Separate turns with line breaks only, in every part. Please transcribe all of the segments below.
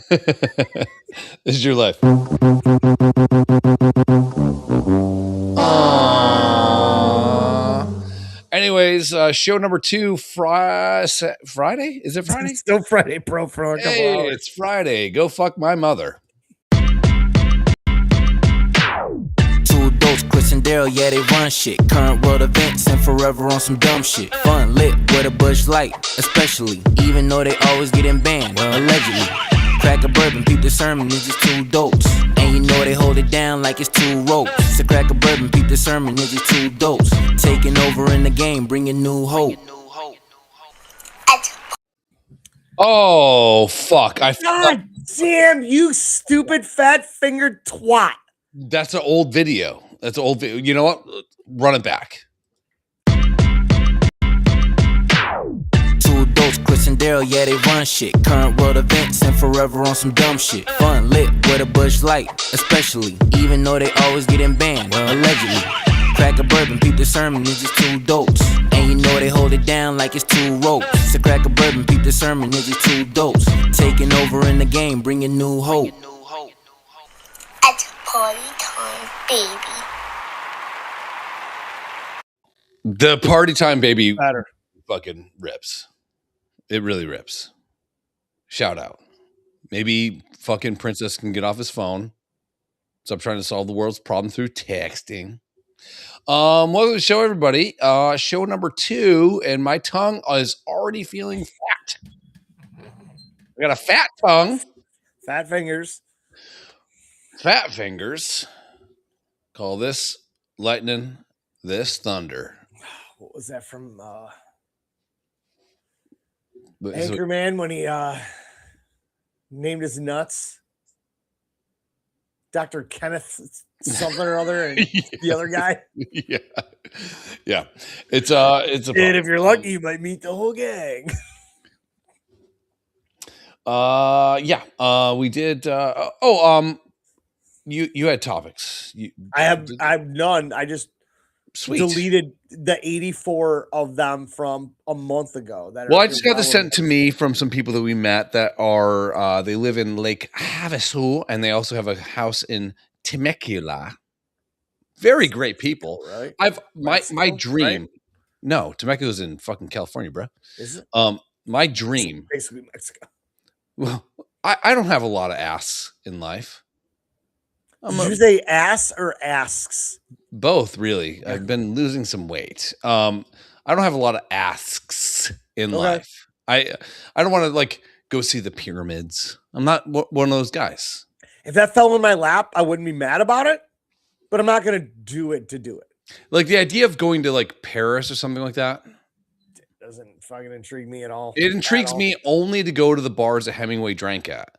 This is your life. Anyways, show number 2, Friday? Is it Friday?
It's still Friday, bro, for a couple hours.
It's Friday. Go fuck my mother.
Two dolts, Chris and Daryl, yeah, they run shit. Current world events and forever on some dumb shit. Fun lit with a Bush Light, especially. Even though they always getting banned, allegedly. Crack a bourbon, peep the sermon, it's just two dolts. And you know they hold it down like it's two ropes. So crack a bourbon, peep the sermon, it's just two dolts. Taking over in the game, bringing new hope.
Oh, fuck.
God damn, you stupid fat-fingered twat.
That's an old video. That's an old video. You know what? Run it back.
Two dolts, Chris and Daryl, yeah, they run shit. Current world events and forever on some dumb shit. Fun lit with a Bush Light, especially. Even though they always getting banned, allegedly. Crack a bourbon, peep the sermon, it's just two dolts. And you know they hold it down like it's two ropes. So crack a bourbon, peep the sermon, it's just two dolts. Taking over in the game, bringing new hope.
It's party time, baby.
The party time, baby,
Better.
fucking rips. It really rips. Shout out. Maybe fucking Princess can get off his phone. Stop trying to solve the world's problem through texting. Welcome to the show, everybody. Show number 2, and my tongue is already feeling fat. I got a fat tongue.
Fat fingers.
Fat fingers. Call this lightning, this thunder.
What was that from
But-
Anchorman when he named his nuts? Dr. Kenneth something or other, and the other guy.
Yeah. It's a
And if you're lucky, you might meet the whole gang.
we did you had topics.
I have none. I just
Sweet.
deleted the 84 of them from a month ago.
Well, I just got this sent to me from some people that we met that are they live in Lake Havasu, and they also have a house in Temecula. Very great people.
Right?
I've my
Mexico,
dream.
right?
No, Temecula's in fucking California, bro.
Is it?
My dream.
Basically Mexico.
Well, I don't have a lot of asks in life.
Did you say ass or asks?
Both, really. I've been losing some weight. I don't have a lot of asks in life. I don't want to like go see the pyramids. I'm not one of those guys.
If that fell in my lap, I wouldn't be mad about it, but I'm not going to do it to do it.
Like the idea of going to like Paris or something like that.
Doesn't fucking intrigue me at all.
It intrigues me only to go to the bars that Hemingway drank at.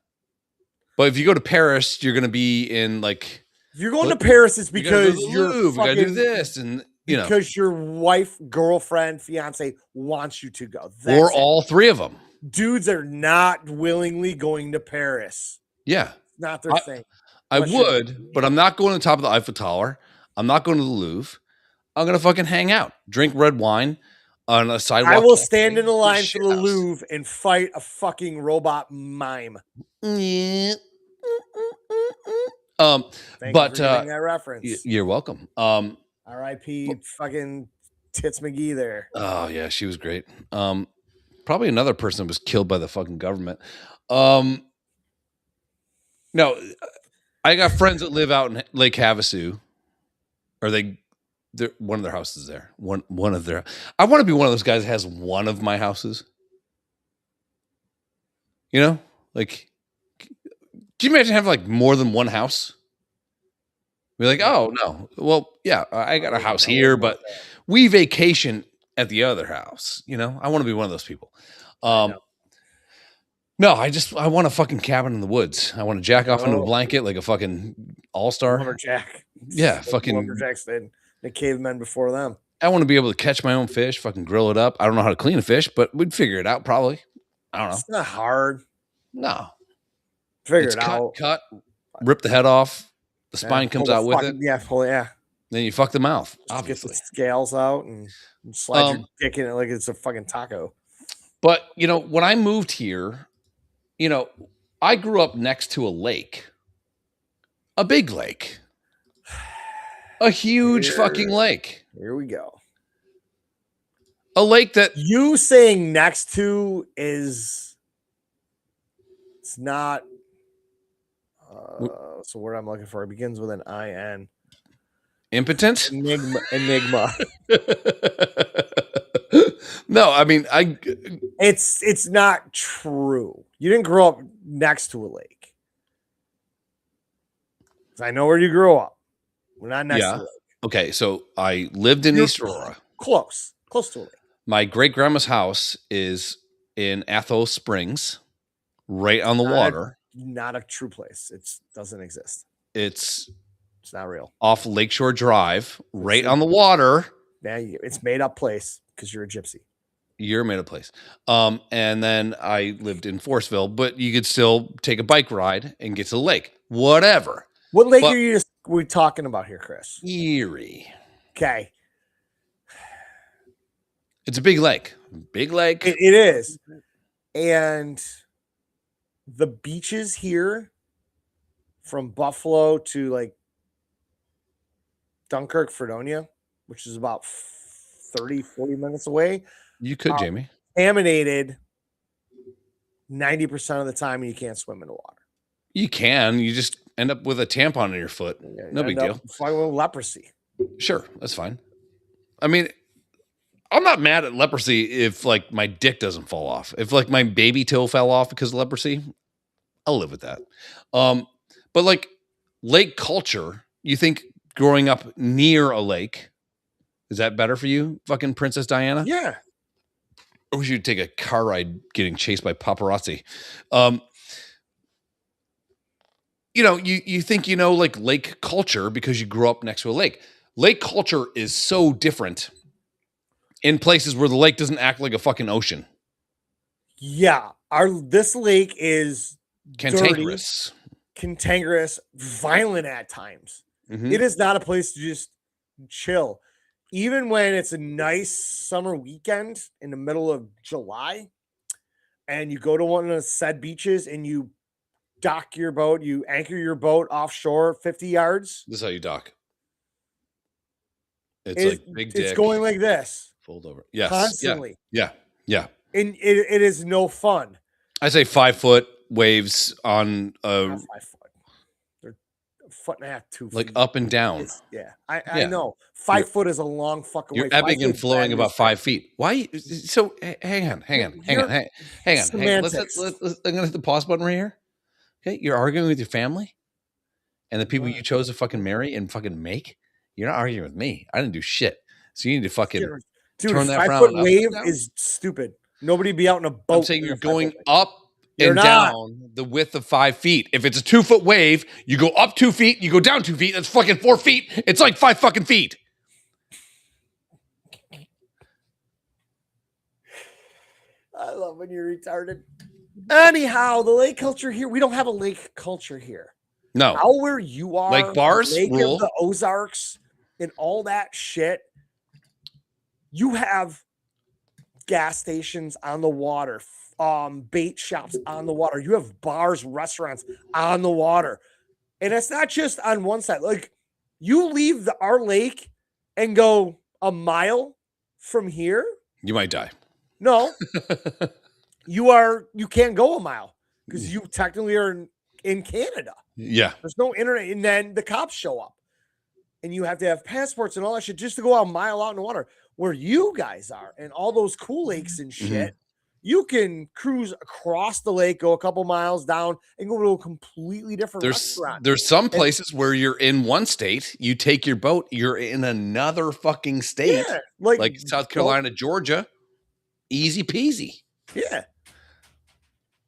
But if you go to Paris, you're going to be in like.
If you're going to Paris, it's because
you're
you're
got to do this, and you know,
because your wife, girlfriend, fiance wants you to go. That's
or
it.
all 3 of them.
Dudes are not willingly going to Paris.
Yeah,
Not their thing.
I would, but I'm not going to the top of the Eiffel Tower. I'm not going to the Louvre. I'm going to fucking hang out, drink red wine on a sidewalk.
I will stand in the line for the Louvre and fight a fucking robot mime.
Yeah.
Thank
but
you for getting that reference.
you're welcome.
R.I.P. fucking Tits McGee there.
Oh yeah, she was great. Probably another person was killed by the fucking government. No, I got friends that live out in Lake Havasu, or one of their houses there. One of their. I want to be one of those guys that has one of my houses. You know, like, can you imagine having like more than one house? Be like, oh no, well, yeah, I got a house here, but we vacation at the other house. You know, I want to be one of those people. No, I want a fucking cabin in the woods. I want to jack off into a blanket like a fucking all-star.
Lumberjack.
Yeah,
Like
fucking
lumberjacks did. The cavemen before them.
I want to be able to catch my own fish, fucking grill it up. I don't know how to clean a fish, but we'd figure it out probably. I don't know.
It's not hard.
No.
Figure
It's
it out.
cut, rip the head off. The spine comes out with it.
Yeah, yeah.
Then you fuck the mouth,
Just get
obviously.
the scales out and slide your dick in it like it's a fucking taco.
But, you know, when I moved here, you know, I grew up next to a lake. A big lake. A huge fucking lake.
Here we go.
A lake that
You saying next to is it's not so word I'm looking for. It begins with an IN.
impotent?
Enigma.
No, I mean
It's not true. You didn't grow up next to a lake. 'Cause I know where you grew up. We're not next to a lake.
Okay, so I lived in
You're
East Aurora.
Close to a lake.
My great grandma's house is in Athol Springs, right on the water.
Not a true place. It doesn't exist.
It's
not real.
Off Lakeshore Drive, right on the water.
Now it's made up place because you're a gypsy.
You're made up place. And then I lived in Forestville, but you could still take a bike ride and get to the lake. Whatever.
What lake are we talking about here, Chris?
Erie.
Okay.
It's a big lake. Big lake.
It is. And the beaches here from Buffalo to like Dunkirk, Fredonia, which is about 30, 40 minutes away.
You could, Jamie.
Contaminated 90% of the time, and you can't swim in the water.
You can. You just end up with a tampon in your foot. No big deal.
Fighting with leprosy.
Sure, that's fine. I mean, I'm not mad at leprosy if like my dick doesn't fall off. If like my baby toe fell off because of leprosy, I'll live with that. But like lake culture, you think growing up near a lake, is that better for you, fucking Princess Diana?
Yeah.
Or we should take a car ride getting chased by paparazzi. You think you know like lake culture because you grew up next to a lake. Lake culture is so different in places where the lake doesn't act like a fucking ocean.
Yeah. This lake is
Cantankerous.
Cantankerous, violent at times.
Mm-hmm.
It is not a place to just chill. Even when it's a nice summer weekend in the middle of July and you go to one of the said beaches and you dock your boat, you anchor your boat offshore 50 yards.
This is how you dock. It's like big dick.
It's going like this.
Fold over. Yes.
Constantly.
Yeah.
And it is no fun.
I say 5 foot waves on
Not 5 foot. They're a foot and a half, 2 feet.
like up and down.
I know. 5 foot is a long fucking way.
You're ebbing and flowing about 5 feet. Why? So hang on. Let's I'm gonna hit the pause button right here. Okay, you're arguing with your family and the people you chose to fucking marry and fucking make. You're not arguing with me. I didn't do shit. So you need to fucking turn that
5 foot wave is stupid. Nobody be out in a boat.
I'm saying you're going up and down the width of 5 feet. If it's a 2 foot wave, you go up 2 feet, you go down 2 feet. That's fucking 4 feet. It's like 5 fucking feet.
I love when you're retarded. Anyhow, the lake culture here, we don't have a lake culture here.
No.
Out where you are,
Lake bars,
Lake
rule.
of the Ozarks, and all that shit. You have gas stations on the water, bait shops on the water. You have bars, restaurants on the water. And it's not just on one side. Like you leave our lake and go a mile from here.
You might die.
No. you can't go a mile because you technically are in Canada.
Yeah.
There's no internet. And then the cops show up and you have to have passports and all that shit just to go a mile out in the water. Where you guys are and all those cool lakes and shit, you can cruise across the lake, go a couple miles down, and go to a completely different restaurant.
There's some places where you're in one state, you take your boat, you're in another fucking state, like South Carolina, Georgia, easy peasy.
Yeah.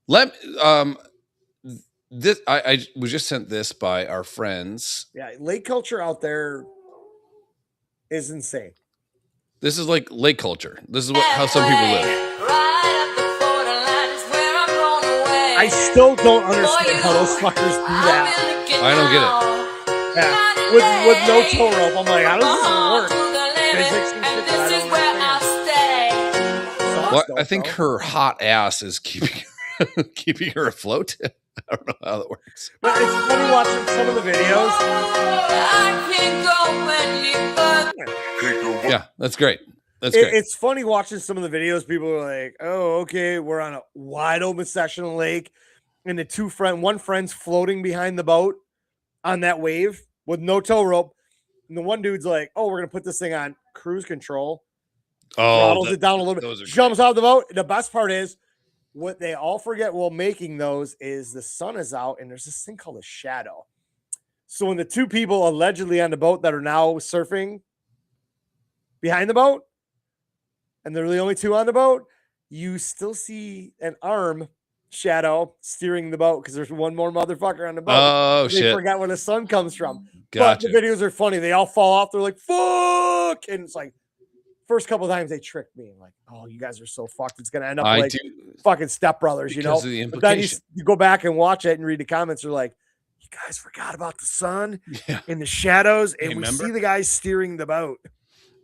I was just sent this by our friends.
Yeah, lake culture out there is insane.
This is like lake culture. This is how some people live.
I still don't understand how those fuckers do that.
I don't get it.
Yeah. With no tow rope, I'm like, how does this work? Physics and shit that I don't understand.
Well, I think her hot ass is keeping her afloat. I don't know how that works.
But it's funny watching some of the videos.
Yeah, that's great. That's great.
It's funny watching some of the videos. People are like, "Oh, okay, we're on a wide open section of the lake, and one friend's floating behind the boat on that wave with no tow rope, and the one dude's like, "Oh, we're gonna put this thing on cruise control, throttles it down a little bit, jumps out of the boat." The best part is what they all forget while making those is the sun is out, and there's this thing called a shadow. So when the two people allegedly on the boat that are now surfing behind the boat, and they're the only two on the boat, you still see an arm shadow steering the boat because there's one more motherfucker on the boat.
Oh,
They
shit.
forgot where the sun comes from.
Gotcha.
But the videos are funny. They all fall off. They're like, fuck. And it's like, first couple of times they tricked me. Like, oh, you guys are so fucked. It's going to end up like fucking Step Brothers, you know?
Because of the
But then
implication.
you go back and watch it and read the comments. They're like, you guys forgot about the sun and the shadows. And we
remember?
see the guys steering the boat.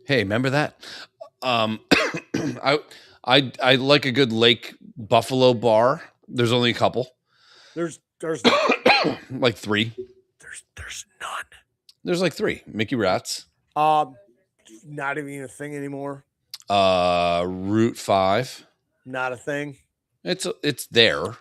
Hey, remember that? I like a good Lake Buffalo bar. There's only a couple.
There's
like 3.
There's none.
There's like 3. Mickey Rats.
Not even a thing anymore.
Route 5.
Not a thing.
It's there.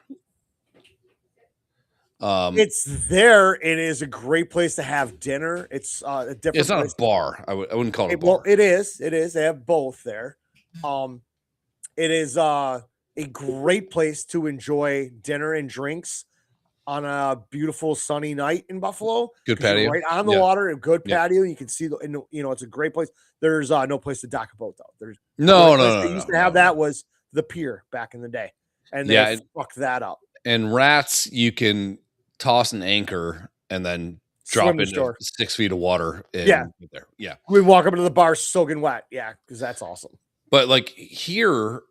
It's there. It is a great place to have dinner. It's a different.
It's not
place
a bar. I wouldn't call it a bar.
Well, it is. It is. They have both there. It is a great place to enjoy dinner and drinks on a beautiful sunny night in Buffalo.
Good patio,
right on the water. A good patio. You can see it's a great place. There's no place to dock a boat though. There's
no.
They used to have that was the pier back in the day, and they fucked that up.
And Rats, you can toss an anchor and then drop into 6 feet of water. There. Yeah.
We walk up to the bar soaking wet. Yeah, because that's awesome.
But like here,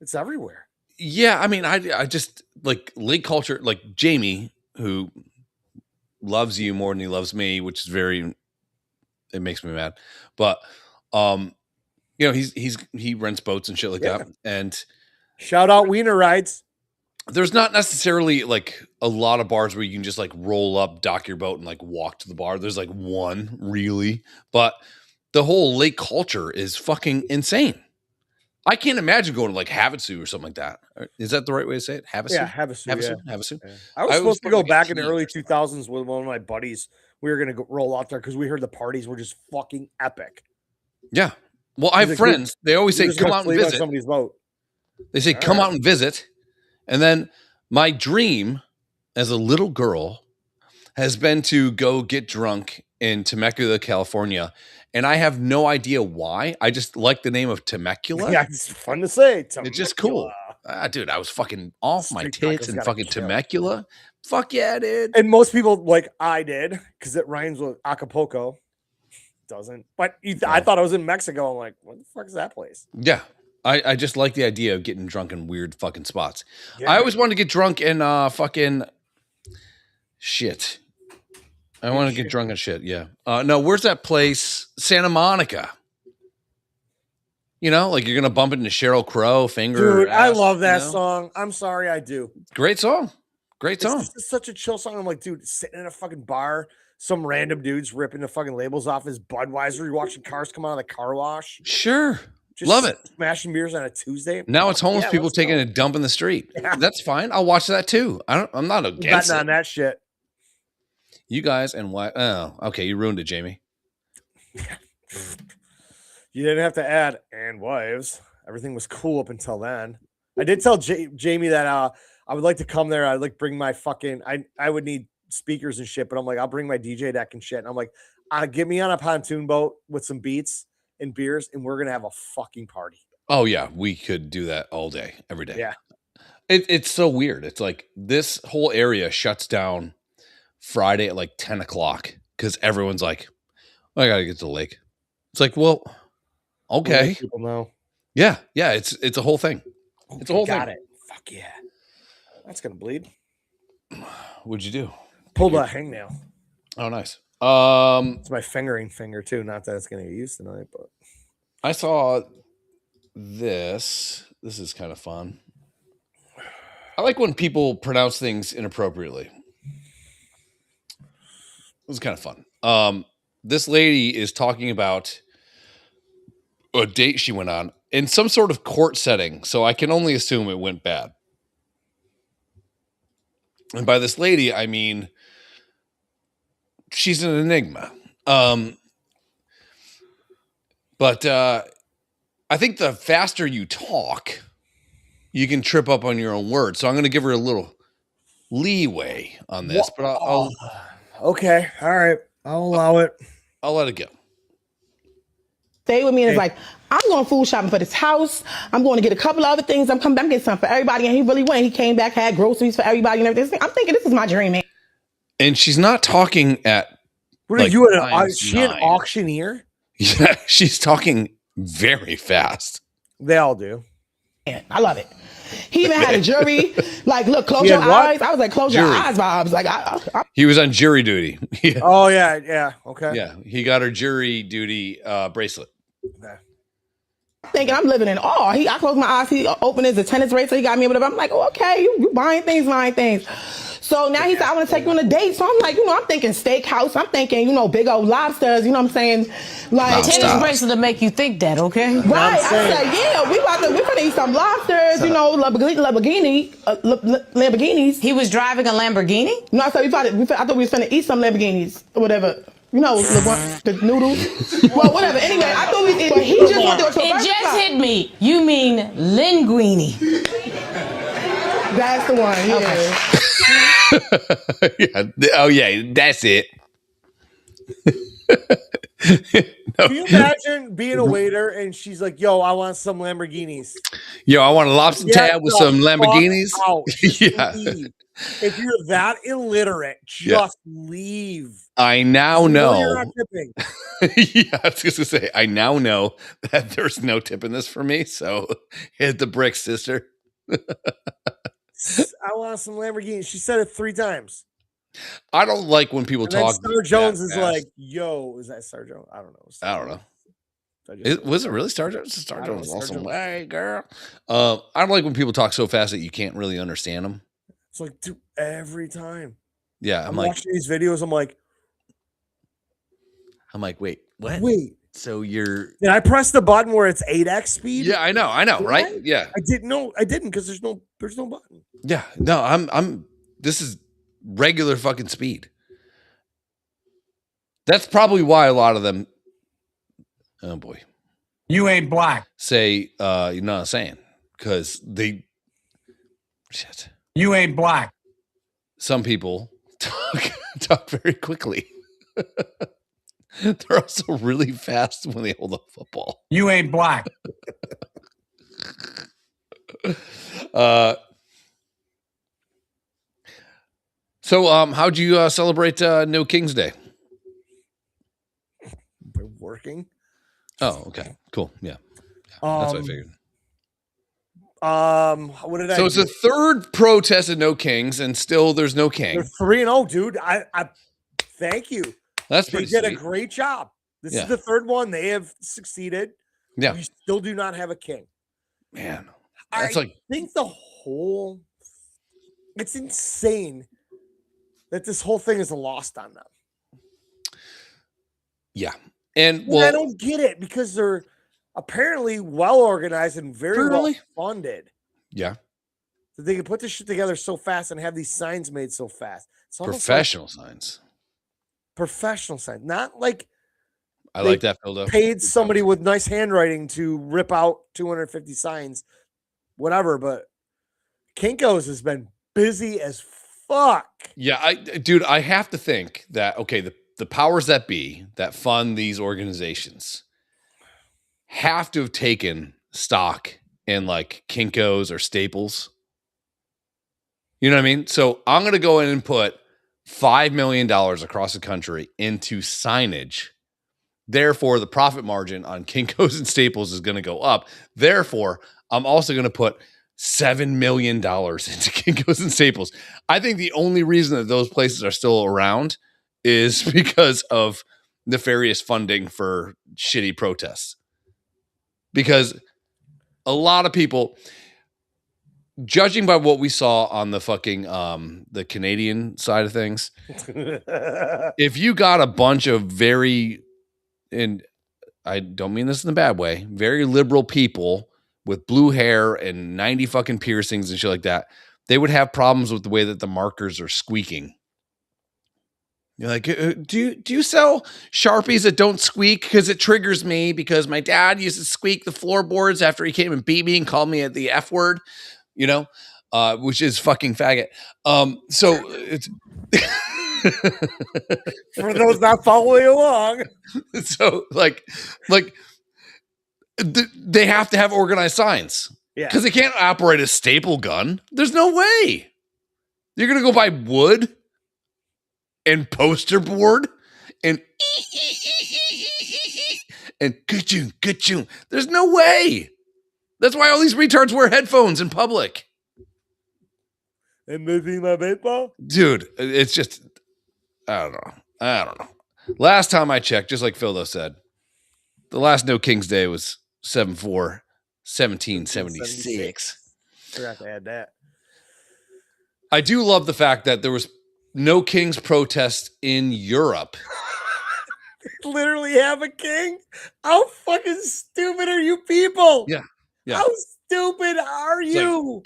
it's everywhere.
Yeah, I mean, I just like lake culture. Like Jamie, who loves you more than he loves me, which is it makes me mad. But he rents boats and shit like that. And
shout out Wiener Rides.
There's not necessarily like a lot of bars where you can just like roll up, dock your boat, and like walk to the bar. There's like one really, but the whole lake culture is fucking insane. I can't imagine going to like Havasu or something like that. Is that the right way to say it? Havasu?
Yeah, Havasu.
Havasu.
Yeah. I was supposed to go back in the early 2000s with one of my buddies. We were going to roll out there because we heard the parties were just fucking epic.
Yeah. Well, I have friends. They always say, come out and visit.
Somebody's boat.
They say, come out and visit. And then my dream as a little girl has been to go get drunk in Temecula, California. And I have no idea why. I just like the name of Temecula.
Yeah, it's fun to say.
Temecula. It's just cool. Dude, I was fucking off my tits in fucking Temecula. Fuck yeah, dude.
And most people, like I did, because it rhymes with Acapulco. Doesn't. But I thought I was in Mexico. I'm like, what the fuck is that place?
Yeah. I just like the idea of getting drunk in weird fucking spots. Yeah. I always wanted to get drunk in fucking shit. I want to get drunk on shit. Yeah. No, where's that place? Santa Monica. You know, like you're going to bump into Sheryl Crow, Finger.
Dude, I love that song. I'm sorry, I do.
Great song. Great song.
It's such a chill song. I'm like, dude, sitting in a fucking bar, some random dude's ripping the fucking labels off his Budweiser. You're watching cars come out of the car wash.
Sure. Just love it.
Smashing beers on a Tuesday.
Now it's homeless people taking a dump in the street. Yeah. That's fine. I'll watch that too. I'm not against it.
On that shit.
You guys and why? Oh, okay. You ruined it, Jamie.
You didn't have to add and wives. Everything was cool up until then. I did tell Jamie that I would like to come there. I'd like bring my fucking. I would need speakers and shit, but I'm like, I'll bring my DJ deck and shit. And I'm like, get me on a pontoon boat with some beats and beers, and we're gonna have a fucking party.
Oh yeah, we could do that all day, every day.
Yeah,
it's so weird. It's like this whole area shuts down Friday at like 10 o'clock because everyone's like, I gotta get to the lake. It's like, well, okay.
People know.
Yeah, it's a whole thing. It's a whole thing.
Got it. Fuck yeah. That's gonna bleed.
What'd you do?
Pulled a hangnail.
Oh, nice.
It's my fingering finger too. Not that it's gonna get used tonight, but
I saw this. This is kind of fun. I like when people pronounce things inappropriately. It was kind of fun. This lady is talking about a date she went on in some sort of court setting, so I can only assume it went bad. And by this lady, I mean she's an enigma. But I think the faster you talk, you can trip up on your own words. So I'm going to give her a little leeway on this, but I'll
okay, all right, I'll allow it.
I'll let it go.
Stay with me and it's like, I'm going food shopping for this house. I'm going to get a couple of other things. I'm getting something for everybody. And he really went. He came back, had groceries for everybody and everything. I'm thinking this is my dream, man.
And she's not talking at
What are
like
you
times
she an
9.
auctioneer?
Yeah, she's talking very fast.
They all do.
I love it. He even had a jury. Like, look, close your eyes. I was like, close your eyes, vibes. Like,
he was on jury duty. Yeah.
Oh yeah, okay.
Yeah, he got her jury duty bracelet.
Okay.
thinking I'm living in awe. I closed my eyes. He opened his attendance rate, so he got me whatever. I'm like, oh, okay, you buying things. So now he said, I want to take you on a date. So I'm like, I'm thinking steakhouse. I'm thinking, big old lobsters. You know what I'm saying? Like
tennis bracelet to make you think that, okay?
Right. I said, yeah, we're gonna eat some lobsters. Lamborghinis.
He was driving a Lamborghini?
No, I thought I thought we was gonna eat some Lamborghinis or whatever. The noodles. Well, whatever. Anyway, I thought but he just wanted to.
It just hit me. You mean linguine?
That's the one. Yeah.
Yeah. Oh yeah, that's it.
No. Can you imagine being a waiter and she's like, "Yo, I want some Lamborghinis."
Yo, I want a lobster tab with some Lamborghinis.
Yeah. Leave. If you're that illiterate, just leave.
I now know.
You're not tipping.
Yeah, I was just gonna say, I now know that there's no tip in this for me. So hit the bricks, sister.
I want some Lamborghinis. She said it 3 times.
I don't like when people talk.
Star Jones is like, "Yo, is that Star Jones?" I don't know.
I don't know. Was it really Star Jones? Star Jones was awesome. Hey, girl. I don't like when people talk so fast that you can't really understand them.
It's like, dude, every time.
Yeah,
I'm like, watching these videos. I'm like,
wait, what?
Wait.
So did
I press the button where it's 8x speed?
Yeah, I know, right? Yeah.
I didn't because there's no button.
Yeah. No, this is regular fucking speed. That's probably why a lot of them, oh boy.
You ain't black.
Say, you know what I'm saying? Because shit.
You ain't black.
Some people talk very quickly. They're also really fast when they hold a football.
You ain't black.
So how'd you celebrate No King's Day?
By working.
Oh, okay. Cool. Yeah. That's what I figured.
What did I do?
It's the third protest of No Kings, and still there's no king.
They're 3-0, dude. I thank you.
That's
they
pretty
did
sweet.
A great job. This is the third one. They have succeeded.
Yeah.
We still do not have a king.
Man.
I think it's insane that this whole thing is lost on them.
Yeah. And
I don't get it because they're apparently well organized and very well funded.
Yeah.
That they can put this shit together so fast and have these signs made so fast. It's
professional signs.
Professional signs. Not like
I like that build up.
Paid somebody with nice handwriting to rip out 250 signs, whatever, but Kinko's has been busy as fuck.
Yeah, I have to think that the powers that be that fund these organizations have to have taken stock in like Kinko's or Staples. You know what I mean? So I'm going to go in and put $5 million across the country into signage. Therefore, the profit margin on Kinko's and Staples is going to go up. Therefore, I'm also going to put $7 million into Kinko's and Staples. I think the only reason that those places are still around is because of nefarious funding for shitty protests. Because a lot of people, judging by what we saw on the fucking the Canadian side of things, if you got a bunch of and I don't mean this in a bad way, very liberal people with blue hair and 90 fucking piercings and shit like that, they would have problems with the way that the markers are squeaking. You're like, do you sell Sharpies that don't squeak? Because it triggers me because my dad used to squeak the floorboards after he came and beat me and called me the F word, which is fucking faggot. So it's
For those not following along.
So they have to have organized signs.
Yeah.
Because they can't operate a staple gun. There's no way. You're going to go buy wood and poster board and ka-choom. There's no way. That's why all these retards wear headphones in public.
And moving my baseball?
Dude, it's just, I don't know. Last time I checked, just like Phil said, the last No King's Day was 7/4, 1776.
Forgot to add that.
I do love the fact that there was no king's protest in Europe.
Literally have a king? How fucking stupid are you people?
Yeah.
How stupid are you?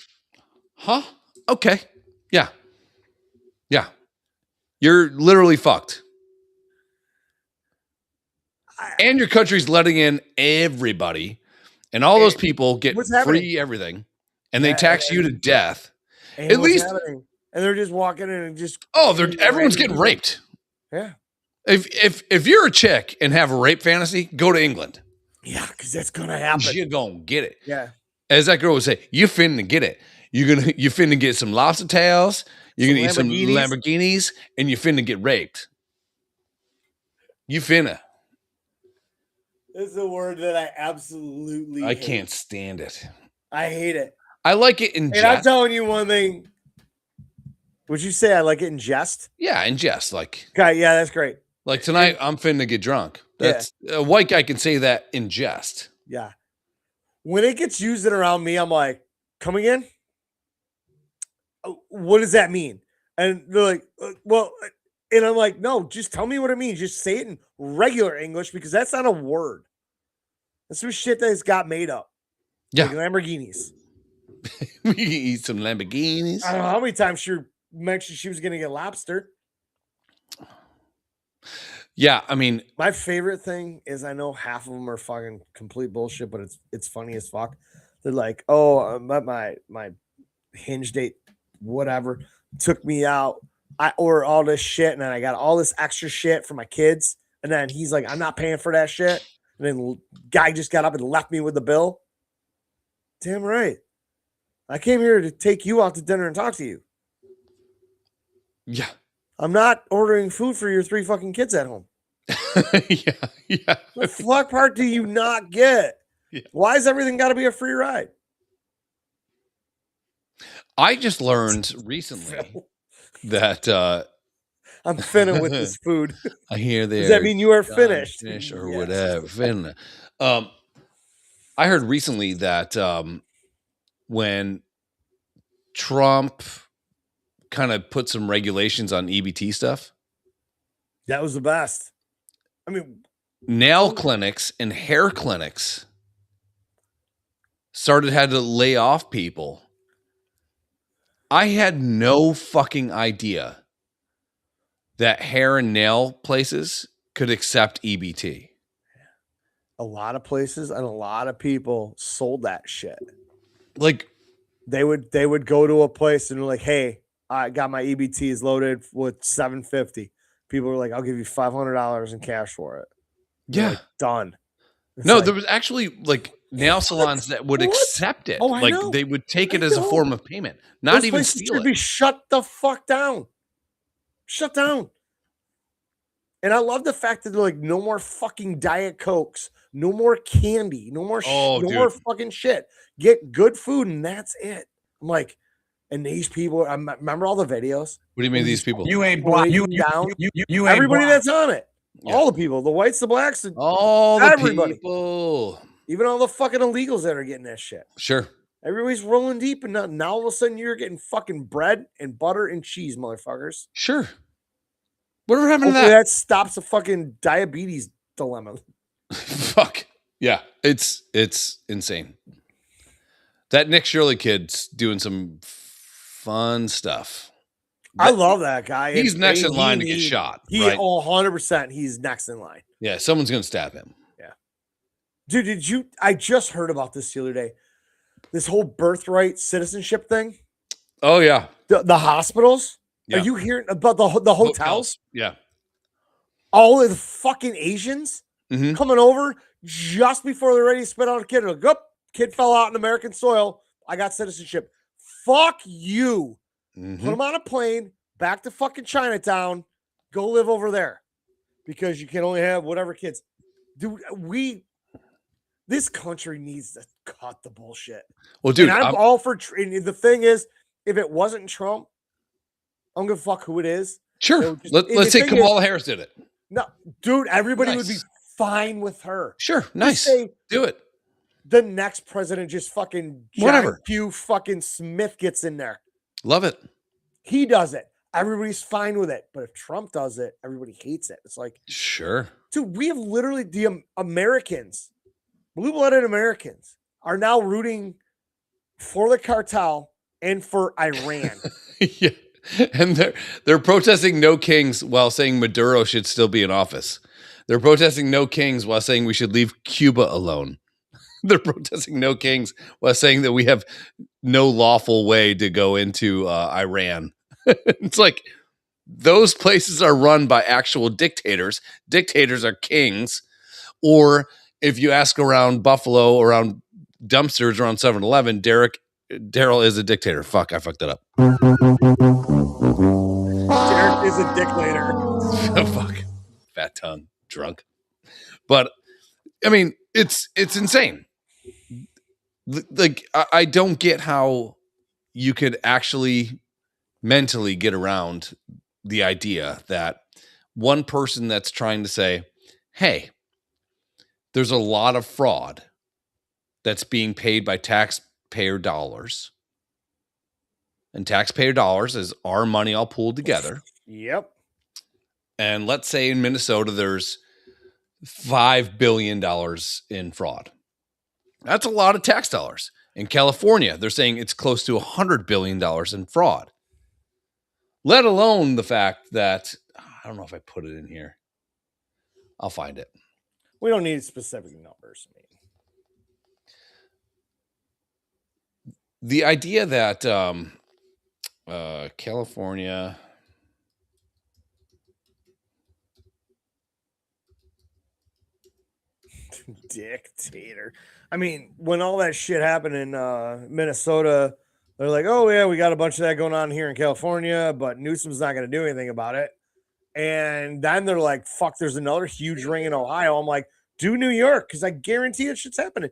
Huh? Okay. Yeah. You're literally fucked. And your country's letting in everybody, and all those people get free everything, and they tax you to death. At least,
and they're just walking in and just
everyone's getting raped.
Yeah.
If you're a chick and have a rape fantasy, go to England.
Yeah, because that's gonna happen.
You're gonna get it.
Yeah.
As that girl would say, you finna get it. You finna get some lobster tails. You're gonna eat some Lamborghinis, and you finna get raped. You finna.
This is a word that I absolutely hate.
Can't stand it.
I hate it.
I like it in jest.
And I'm telling you one thing. Would you say I like it in jest?
Yeah, in jest. Like,
okay, yeah, that's great.
Like tonight, I'm finna get drunk. That's a white guy can say that in jest.
Yeah. When it gets used around me, I'm like, coming in? What does that mean? And they're like, well, and I'm like, no, just tell me what it means. Just say it in regular English because that's not a word. That's some shit that's got made up.
Yeah.
Like Lamborghinis.
We can eat some Lamborghinis.
I don't know how many times she mentioned she was going to get lobster.
Yeah, I mean,
my favorite thing is I know half of them are fucking complete bullshit, but it's funny as fuck. They're like, oh, my hinge date, whatever, took me out. I ordered all this shit, and then I got all this extra shit for my kids. And then he's like, I'm not paying for that shit. And then guy just got up and left me with the bill. Damn right. I came here to take you out to dinner and talk to you.
Yeah.
I'm not ordering food for your 3 fucking kids at home.
Yeah.
What fuck part do you not get?
Yeah.
Why is everything got to be a free ride?
I just learned recently that
I'm finna with this food.
I hear there.
Does that mean you are finished?
Or whatever. Finna. I heard recently that when Trump kind of put some regulations on EBT stuff,
that was the best. I mean,
nail clinics and hair clinics had to lay off people. I had no fucking idea that hair and nail places could accept EBT.
A lot of places and a lot of people sold that shit.
Like
they would go to a place and they're like, hey, I got my EBTs loaded with $750. People were like, I'll give you $500 in cash for it.
Yeah.
Like, done. It's
no,
like,
there was actually like nail salons that would accept it.
Oh,
like
know.
They would take it as a form of payment, not
those
even
steal
steal it.
Be shut the fuck down. Shut down. And I love the fact that they're like, no more fucking Diet Cokes, no more candy, no more more fucking shit. Get good food and that's it. I'm like, and these people, I remember all the videos.
What do you mean these people?
You ain't black. You ain't
everybody
black.
that's on it. Yeah. All the people, the whites, the blacks,
all the
everybody.
People.
Even all the fucking illegals that are getting that shit.
Sure.
Everybody's rolling deep, and now all of a sudden you're getting fucking bread and butter and cheese, motherfuckers.
Sure. Whatever happened to
Hopefully
that?
that stops the fucking diabetes dilemma.
Fuck. Yeah. It's insane. That Nick Shirley kid's doing some fun stuff.
I love that guy.
He's
and
next in line to get shot. Right?
100%. He's next in line.
Yeah. Someone's going to stab him.
Yeah. Dude, I just heard about this the other day. This whole birthright citizenship thing.
Oh, yeah.
The hospitals.
Yeah.
Are you hearing about the hotels?
Yeah.
All of the fucking Asians
Mhm.
coming over just before they're ready to spit out a kid. Like, oh, kid fell out in American soil. I got citizenship. Fuck you.
Mhm.
Put them on a plane back to fucking Chinatown. Go live over there because you can only have whatever kids. Dude, this country needs to cut the bullshit.
Well, dude,
and I'm all for. And the thing is, if it wasn't Trump, I don't give a fuck who it is.
sure.
Just,
Let's say Kamala Harris did it.
No, dude, everybody would be
Nice.
fine with her.
Sure.
Just
Nice.
say
Do it.
the next president just fucking
Whatever.
John Q fucking Smith gets in there.
Love it.
He does it. Everybody's fine with it. But if Trump does it, everybody hates it. It's like,
Sure.
dude, we have literally the Americans, blue-blooded Americans, are now rooting for the cartel and for Iran.
Yeah. And they're protesting no kings while saying Maduro should still be in office. They're protesting no kings while saying we should leave Cuba alone. They're protesting no kings while saying that we have no lawful way to go into Iran. It's like those places are run by actual dictators. Dictators are kings. Or if you ask around Buffalo, around dumpsters, around 7-Eleven, Daryl is a dictator. Fuck, I fucked that up.
Derek is a dictator.
Fuck. Fat tongue. Drunk. But I mean, it's insane. Like, I don't get how you could actually mentally get around the idea that one person that's trying to say, hey, there's a lot of fraud that's being paid by taxpayer dollars. And taxpayer dollars is our money all pooled together.
Yep.
And let's say in Minnesota, there's $5 billion in fraud. That's a lot of tax dollars. In California, they're saying it's close to $100 billion in fraud. Let alone the fact that, I don't know if I put it in here. I'll find it.
We don't need specific numbers.
The idea that California...
Dictator. I mean, when all that shit happened in Minnesota, they're like, oh, yeah, we got a bunch of that going on here in California, but Newsom's not going to do anything about it. And then they're like, fuck, there's another huge ring in Ohio. I'm like, do New York, because I guarantee it shit's happening.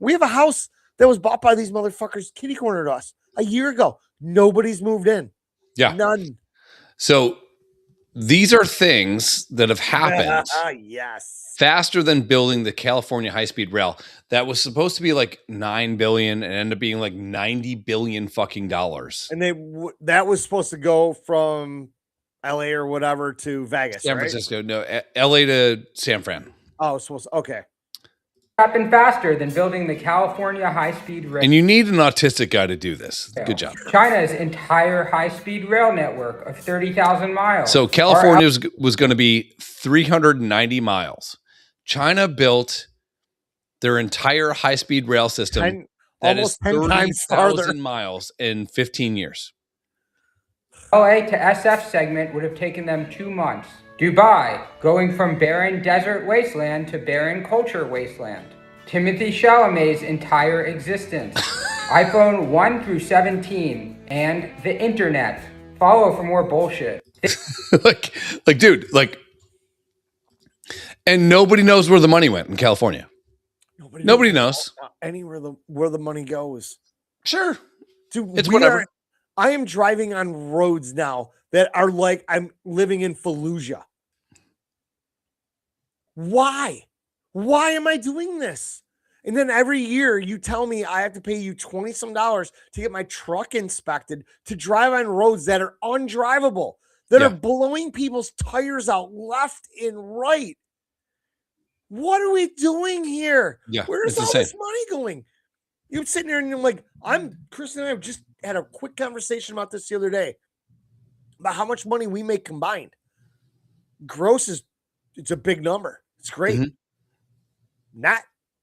We have a house that was bought by these motherfuckers, kitty cornered us a year ago. Nobody's moved in.
Yeah.
None.
So these are things that have happened.
Yes.
Faster than building the California high-speed rail that was supposed to be like $9 billion and ended up being like $90 billion fucking dollars.
And that was supposed to go from LA or whatever to Vegas,
San
right?
Francisco, no, LA to San Fran.
Oh, supposed okay.
Happened faster than building the California high-speed rail.
And you need an autistic guy to do this. Good job.
China's entire high-speed rail network of 30,000 miles.
So California was going to be 390 miles. China built their entire high-speed rail system that is 30,000 miles in 15 years.
LA to SF segment would have taken them 2 months. Dubai, going from barren desert wasteland to barren culture wasteland. Timothy Chalamet's entire existence. iPhone 1 through 17 and the internet. Follow for more bullshit.
like, dude, like, and nobody knows where the money went in California. Nobody knows.
Anywhere where the money goes.
Sure.
Dude,
it's whatever.
I am driving on roads now that are like I'm living in Fallujah. Why? Why am I doing this? And then every year you tell me I have to pay you 20 some dollars to get my truck inspected to drive on roads that are undrivable, that
Yeah.
are blowing people's tires out left and right. What are we doing here?
Yeah,
Where's
it's
all
insane.
this money going? You're sitting there and you're like, Chris and I have just had a quick conversation about this the other day about how much money we make combined. Gross it's a big number. It's great.
Mhm.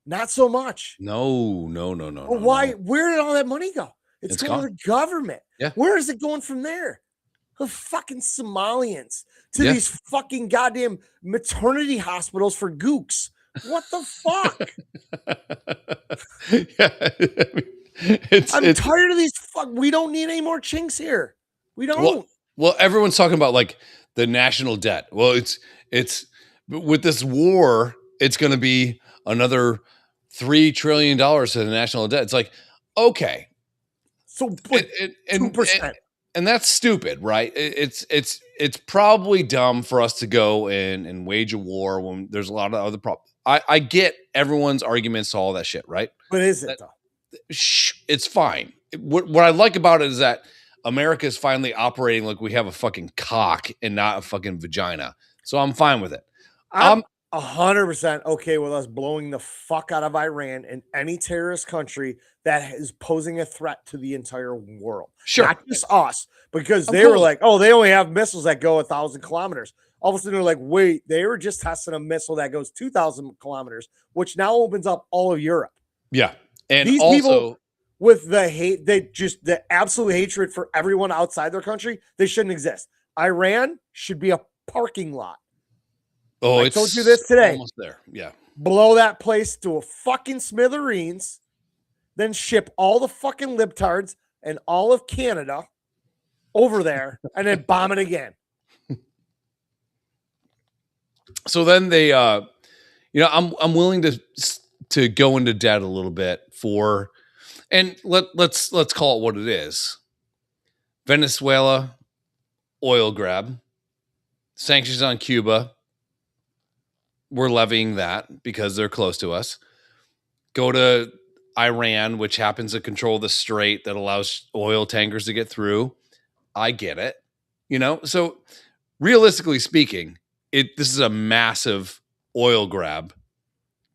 Not so much.
No.
Well, why?
No.
Where did all that money go? It's going
gone.
to the government.
Yeah.
Where is it going from there? The fucking Somalians to
Yeah.
these fucking goddamn maternity hospitals for gooks. What the fuck?
Yeah. I mean,
I'm tired of these we don't need any more chinks here. We don't.
Well, everyone's talking about like the national debt. Well, it's with this war, it's going to be another $3 trillion to the national debt. It's like, okay,
So like,
and
2%.
and that's stupid, right? It's probably dumb for us to go and wage a war when there's a lot of other problems. I get everyone's arguments to all that shit, right?
But is it though?
It's fine. What I like about it is that America is finally operating like we have a fucking cock and not a fucking vagina. So I'm fine with it.
I'm 100% okay with us blowing the fuck out of Iran and any terrorist country that is posing a threat to the entire world.
Sure.
Not just us, because
Of
they were
course.
like, oh, they only have missiles that go 1,000 kilometers. All of a sudden, they're like, wait, they were just testing a missile that goes 2,000 kilometers, which now opens up all of Europe.
Yeah. And
These
also,
people with the hate, the absolute hatred for everyone outside their country, they shouldn't exist. Iran should be a parking lot. I
it's
told you this today.
almost there. Yeah.
Blow that place to a fucking smithereens, then ship all the fucking libtards and all of Canada over there, and then bomb it again.
So then they, I'm willing to go into debt a little bit for, and let's call it what it is. Venezuela, oil grab, sanctions on Cuba. We're levying that because they're close to us. Go to Iran, which happens to control the strait that allows oil tankers to get through. I get it. So realistically speaking, this is a massive oil grab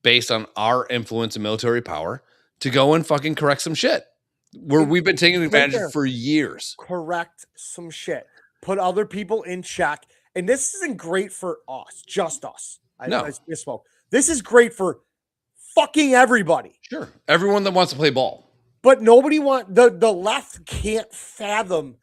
based on our influence and military power to go and fucking correct some shit where we've been taking advantage of for years.
Correct some shit. Put other people in check. And this isn't great for us, just us. I misspoke. This is great for fucking everybody.
Sure. Everyone that wants to play ball.
But nobody the left can't fathom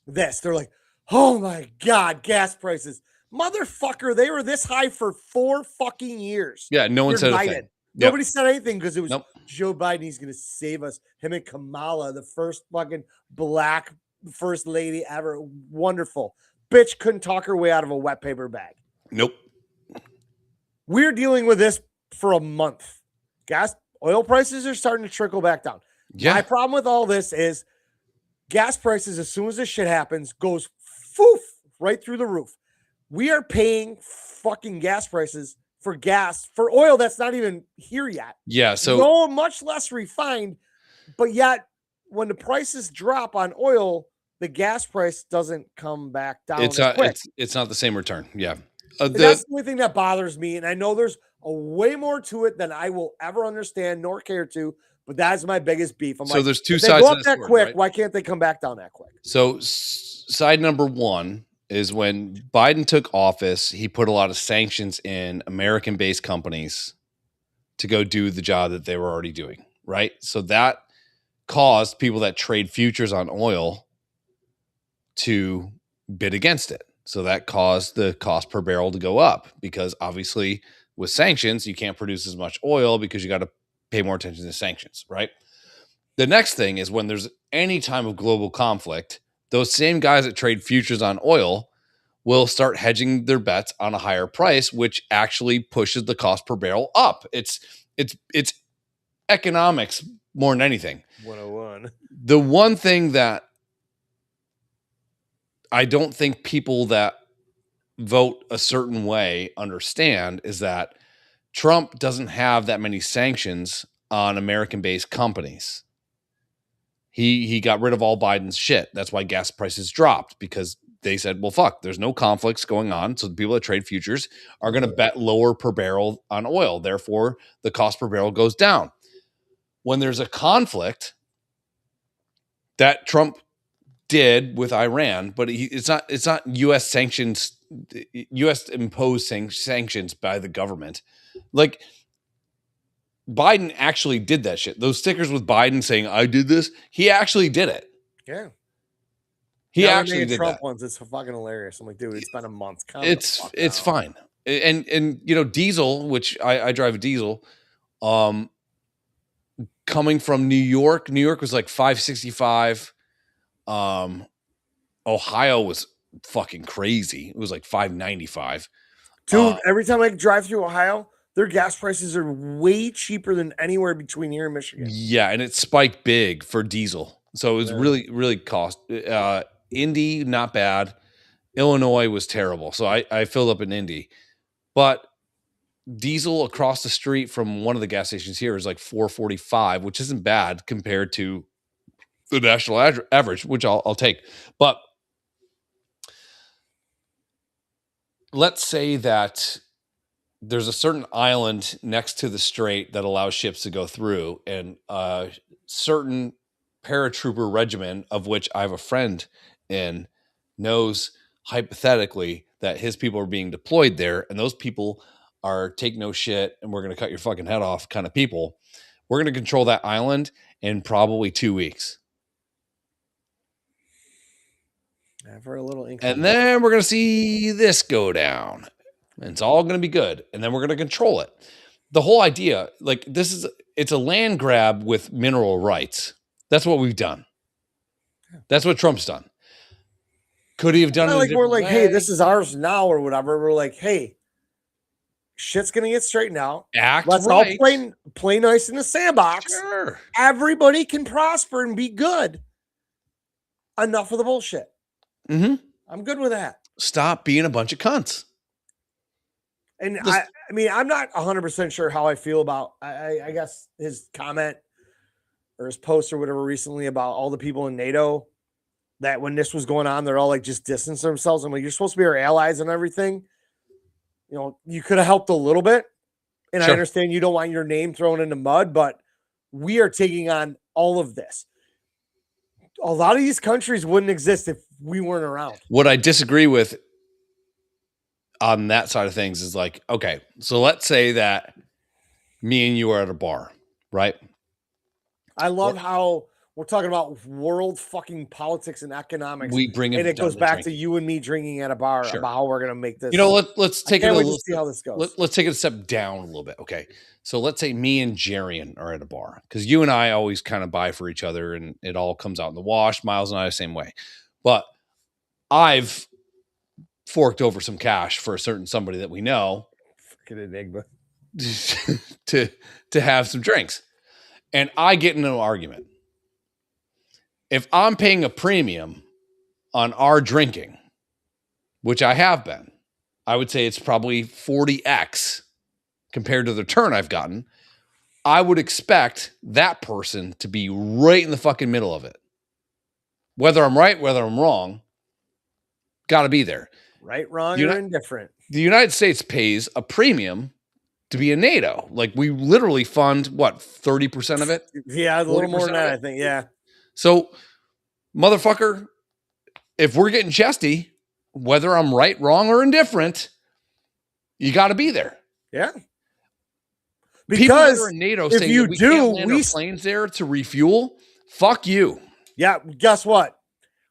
this. They're like, oh my God, gas prices. Motherfucker, they were this high for 4 fucking years.
Yeah, no one said a thing.
Nobody said anything because it was
Nope.
Joe Biden. He's going to save us. Him and Kamala, the first fucking black first lady ever. Wonderful. Bitch couldn't talk her way out of a wet paper bag.
Nope.
We're dealing with this for a month. Oil prices are starting to trickle back down.
Yeah.
My problem with all this is gas prices, as soon as this shit happens, goes foof right through the roof. We are paying fucking gas prices for oil that's not even here yet.
Yeah. So
much less refined, but yet when the prices drop on oil, the gas price doesn't come back down.
it's not the same return. Yeah.
That's the only thing that bothers me. And I know there's a way more to it than I will ever understand nor care to, but that's my biggest beef.
There's two
if
sides
they go
to
up
this
that
word,
quick,
right?
why can't they come back down that quick?
So side number one is when Biden took office, he put a lot of sanctions in American-based companies to go do the job that they were already doing, right? So that caused people that trade futures on oil to bid against it. So that caused the cost per barrel to go up because obviously with sanctions, you can't produce as much oil because you got to pay more attention to sanctions, right? The next thing is when there's any time of global conflict, those same guys that trade futures on oil will start hedging their bets on a higher price, which actually pushes the cost per barrel up. It's economics more than anything.
101.
The one thing that I don't think people that vote a certain way understand is that Trump doesn't have that many sanctions on American-based companies. He got rid of all Biden's shit. That's why gas prices dropped, because they said, well, fuck, there's no conflicts going on. So the people that trade futures are going to bet lower per barrel on oil. Therefore, the cost per barrel goes down. When there's a conflict that Trump did with Iran, but it's not U.S. sanctions, U.S. imposed sanctions by the government. Like, Biden actually did that shit. Those stickers with Biden saying, I did this, he actually did it.
Yeah.
He
Now
actually did
Trump
that.
ones. It's fucking hilarious. I'm like, dude, it's been a month.
It's fine. And you know, diesel, which I drive a diesel, coming from New York was like 565. Ohio was fucking crazy. It was like 595.
Dude, every time I drive through Ohio, their gas prices are way cheaper than anywhere between here and Michigan.
Yeah, and it spiked big for diesel. So it was really cost. Indy, not bad. Illinois was terrible. So I filled up in Indy. But diesel across the street from one of the gas stations here is like 445, which isn't bad compared to the national average, which I'll take. But let's say that there's a certain island next to the strait that allows ships to go through, and a certain paratrooper regiment, of which I have a friend in, knows hypothetically that his people are being deployed there, and those people are take no shit and we're going to cut your fucking head off kind of people. We're going to control that island in probably 2 weeks.
For a little income.
And then we're going to see this go down. And it's all going to be good. And then we're going to control it. The whole idea, like, it's a land grab with mineral rights. That's what we've done. That's what Trump's done. Could he have done it?
Like, we're like, hey, this is ours now or whatever. We're like, hey, shit's going to get straightened out. Let's all play nice in the sandbox.
Sure.
Everybody can prosper and be good. Enough of the bullshit.
Mm-hmm.
I'm good with that.
Stop being a bunch of cunts.
And I mean, I'm not 100% sure how I feel about, I guess, his comment or his post or whatever recently about all the people in NATO that when this was going on, they're all like just distance themselves. I'm like, you're supposed to be our allies and everything. You know, you could have helped a little bit. And
sure.
I understand you don't want your name thrown in the mud, but we are taking on all of this. A lot of these countries wouldn't exist if we weren't around.
What I disagree with on that side of things is like, okay, so let's say that me and you are at a bar, right?
I love how we're talking about world fucking politics and economics.
We bring it,
and it goes back to you and me drinking at a bar about how we're going to make this.
You know, let's take it a little.
See how this goes.
Let's take it a step down a little bit. Okay, so let's say me and Jarian are at a bar, because you and I always kind of buy for each other, and it all comes out in the wash. Miles and I the same way, but I've forked over some cash for a certain somebody that we know,
fucking enigma,
to have some drinks, and I get into an argument. If I'm paying a premium on our drinking, which I have been, I would say it's probably 40x compared to the return I've gotten. I would expect that person to be right in the fucking middle of it. Whether I'm right, whether I'm wrong, got to be there.
Right, wrong, or indifferent.
The United States pays a premium to be in NATO. Like, we literally fund, what, 30% of it?
Yeah, a little more than that, I think, yeah.
So, motherfucker, if we're getting chesty, whether I'm right, wrong, or indifferent, you got to be there.
Yeah.
Because people that are in NATO saying
you
that we can't land our planes there to refuel, fuck you.
Yeah, guess what?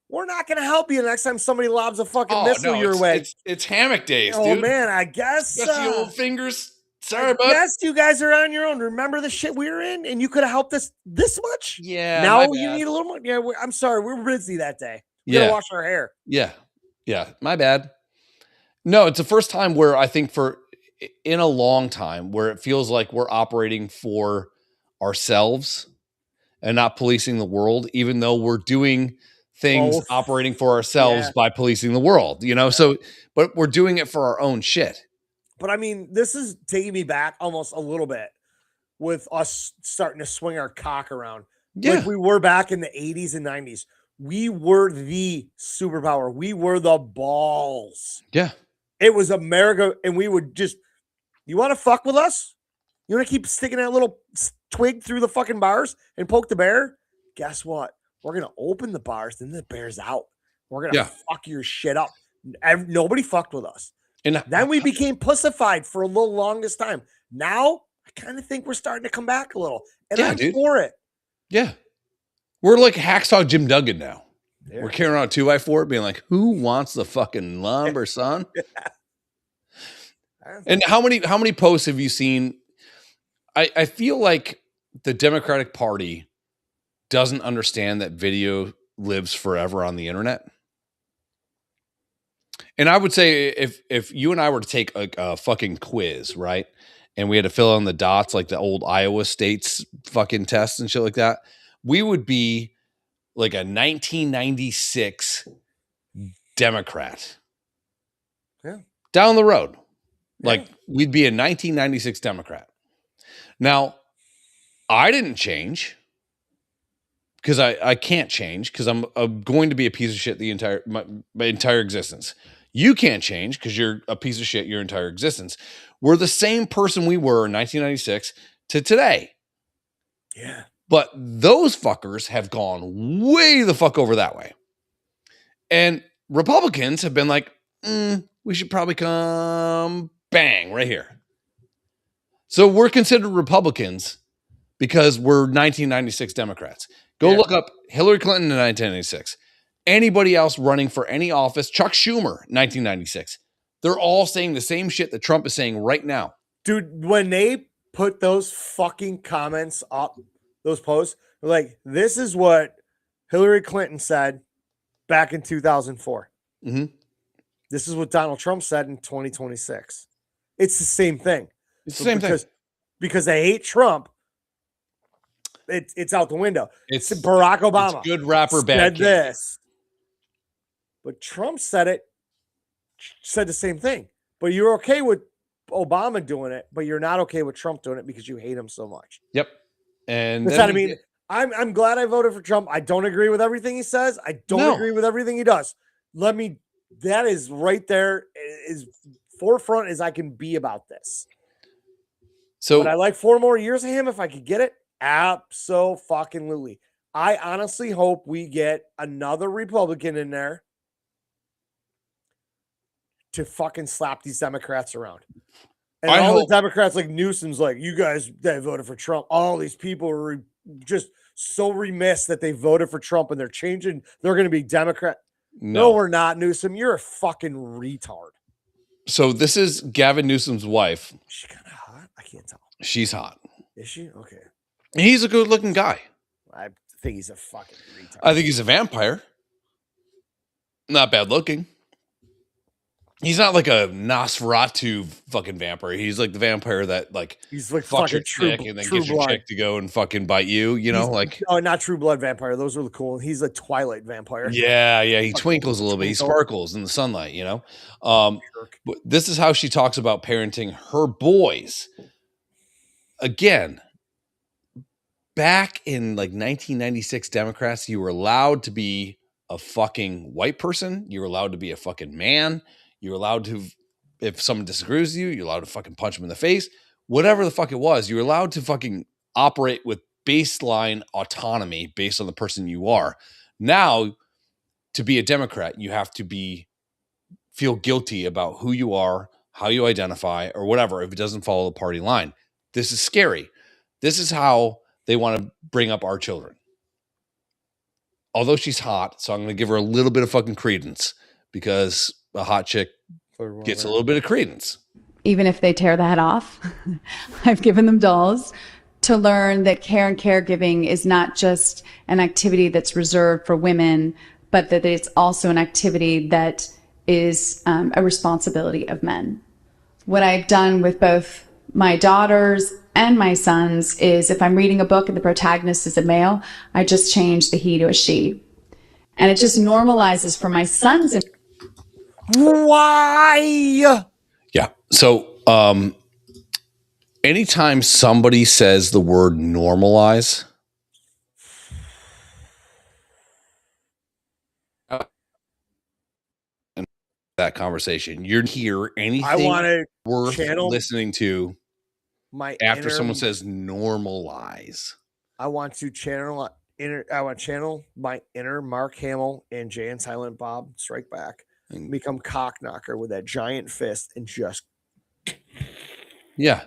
We're not going to help you next time somebody lobs a fucking missile your way.
It's hammock days, dude.
Oh, man, I guess.
Got the old fingers. Sorry, bud.
Yes, you guys are on your own. Remember the shit we were in, and you could have helped us this much?
Yeah.
Now you need a little more. Yeah, I'm sorry. We're busy that day. We gotta wash our hair.
Yeah. Yeah. My bad. No, it's the first time where I think in a long time where it feels like we're operating for ourselves and not policing the world, even though we're doing things operating for ourselves by policing the world, you know? Yeah. So, but we're doing it for our own shit.
But I mean, this is taking me back almost a little bit with us starting to swing our cock around
Yeah.
like we were back in the 80s and 90s. We were the superpower. We were the balls.
Yeah.
It was America, and we would just, you want to fuck with us? You want to keep sticking that little twig through the fucking bars and poke the bear? Guess what? We're going to open the bars, then the bear's out. We're going to fuck your shit up. Nobody fucked with us.
And
then we became pussified for a little longest time. Now, I kind of think we're starting to come back a little. And I'm for it.
Yeah. We're like Hacksaw Jim Duggan now. Yeah. We're carrying on a 2x4 being like, who wants the fucking lumber, son? And how many posts have you seen? I feel like the Democratic Party doesn't understand that video lives forever on the internet. And I would say if you and I were to take a fucking quiz, right? And we had to fill in the dots like the old Iowa State's fucking tests and shit like that, we would be like a 1996 Democrat.
Yeah.
Down the road. Like we'd be a 1996 Democrat. Now, I didn't change because I can't change because I'm going to be a piece of shit my entire existence. You can't change because you're a piece of shit your entire existence. We're the same person we were in 1996 to today.
Yeah.
But those fuckers have gone way the fuck over that way. And Republicans have been like, we should probably come bang right here. So we're considered Republicans because we're 1996 Democrats. Go look up Hillary Clinton in 1996. Anybody else running for any office, Chuck Schumer, 1996. They're all saying the same shit that Trump is saying right now.
Dude, when they put those fucking comments up, those posts, like, this is what Hillary Clinton said back in 2004.
Mm-hmm.
This is what Donald Trump said in 2026. It's the same thing.
It's the same thing.
Because they hate Trump, it's out the window.
It's
Barack Obama.
It's good rapper, bad
said
kid.
This. But Trump said the same thing. But you're okay with Obama doing it, but you're not okay with Trump doing it because you hate him so much.
Yep. And
that's what I mean. I'm glad I voted for Trump. I don't agree with everything he says. I don't agree with everything he does. That is right there, is forefront as I can be about this.
So,
but I like 4 more years of him if I could get it. Absolutely. I honestly hope we get another Republican in there to fucking slap these Democrats around. And the Democrats like Newsom's like, you guys that voted for Trump, all these people are just so remiss that they voted for Trump and they're going to be Democrat. No, we're not, Newsom. You're a fucking retard.
So this is Gavin Newsom's wife.
Is she kind of hot? I can't tell.
She's hot.
Is she? Okay.
He's a good looking guy.
I think he's a fucking retard.
I think he's a vampire. Not bad looking. He's not like a Nosferatu fucking vampire. He's like the vampire that like
he's like
fucks your chick and then gets your chick to go and fucking bite you. You know, like
not True Blood vampire. Those are the cool. He's a Twilight vampire.
Yeah. He twinkles a little bit. He sparkles in the sunlight. You know. But this is how she talks about parenting her boys. Again, back in like 1996 Democrats, you were allowed to be a fucking white person. You were allowed to be a fucking man. You're allowed to, if someone disagrees with you, you're allowed to fucking punch them in the face. Whatever the fuck it was, you're allowed to fucking operate with baseline autonomy based on the person you are. Now, to be a Democrat, you have to feel guilty about who you are, how you identify, or whatever, if it doesn't follow the party line. This is scary. This is how they want to bring up our children. Although she's hot, so I'm going to give her a little bit of fucking credence because a hot chick gets a little bit of credence.
Even if they tear the head off, I've given them dolls to learn that care and caregiving is not just an activity that's reserved for women, but that it's also an activity that is a responsibility of men. What I've done with both my daughters and my sons is if I'm reading a book and the protagonist is a male, I just change the he to a she. And it just normalizes for my sons.
Why?
Yeah. So Anytime somebody says the word normalize, in that conversation, you're hear
I
anything
want to
worth
channel
listening to
my
after
inner,
someone says normalize.
I want to channel I want to channel my inner Mark Hamill and Jay and Silent Bob Strike Back,
And
become cock knocker with that giant fist, and just
yeah,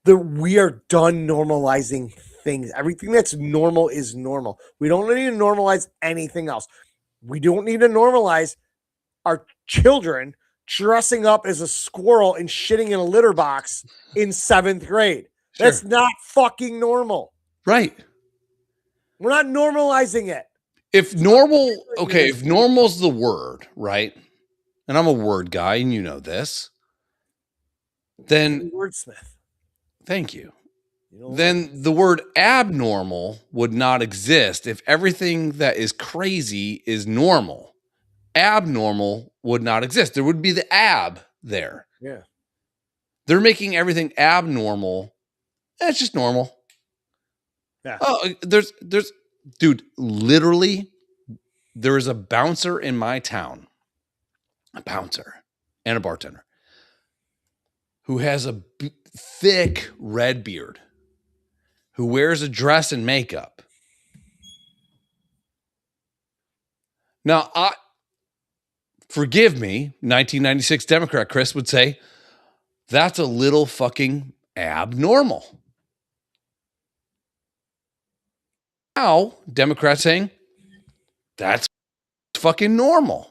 we are done normalizing things. Everything that's normal is normal. We don't need to normalize anything else. We don't need to normalize our children dressing up as a squirrel and shitting in a litter box in 7th grade.
sure.
That's not fucking normal.
Right.
We're not normalizing it.
If normal, okay, if normal's the word, right? And I'm a word guy and you know this, then
Wordsmith.
thank you.
You know,
Then the word abnormal would not exist if everything that is crazy is normal. Abnormal would not exist. There would be the ab there.
yeah.
They're making everything abnormal. It's just normal.
Yeah.
Oh, there's dude, literally there is a bouncer in my town. A bouncer and a bartender who has a thick red beard, who wears a dress and makeup. Now, forgive me, 1996 Democrat Chris would say, that's a little fucking abnormal. Now, Democrats saying, that's fucking normal.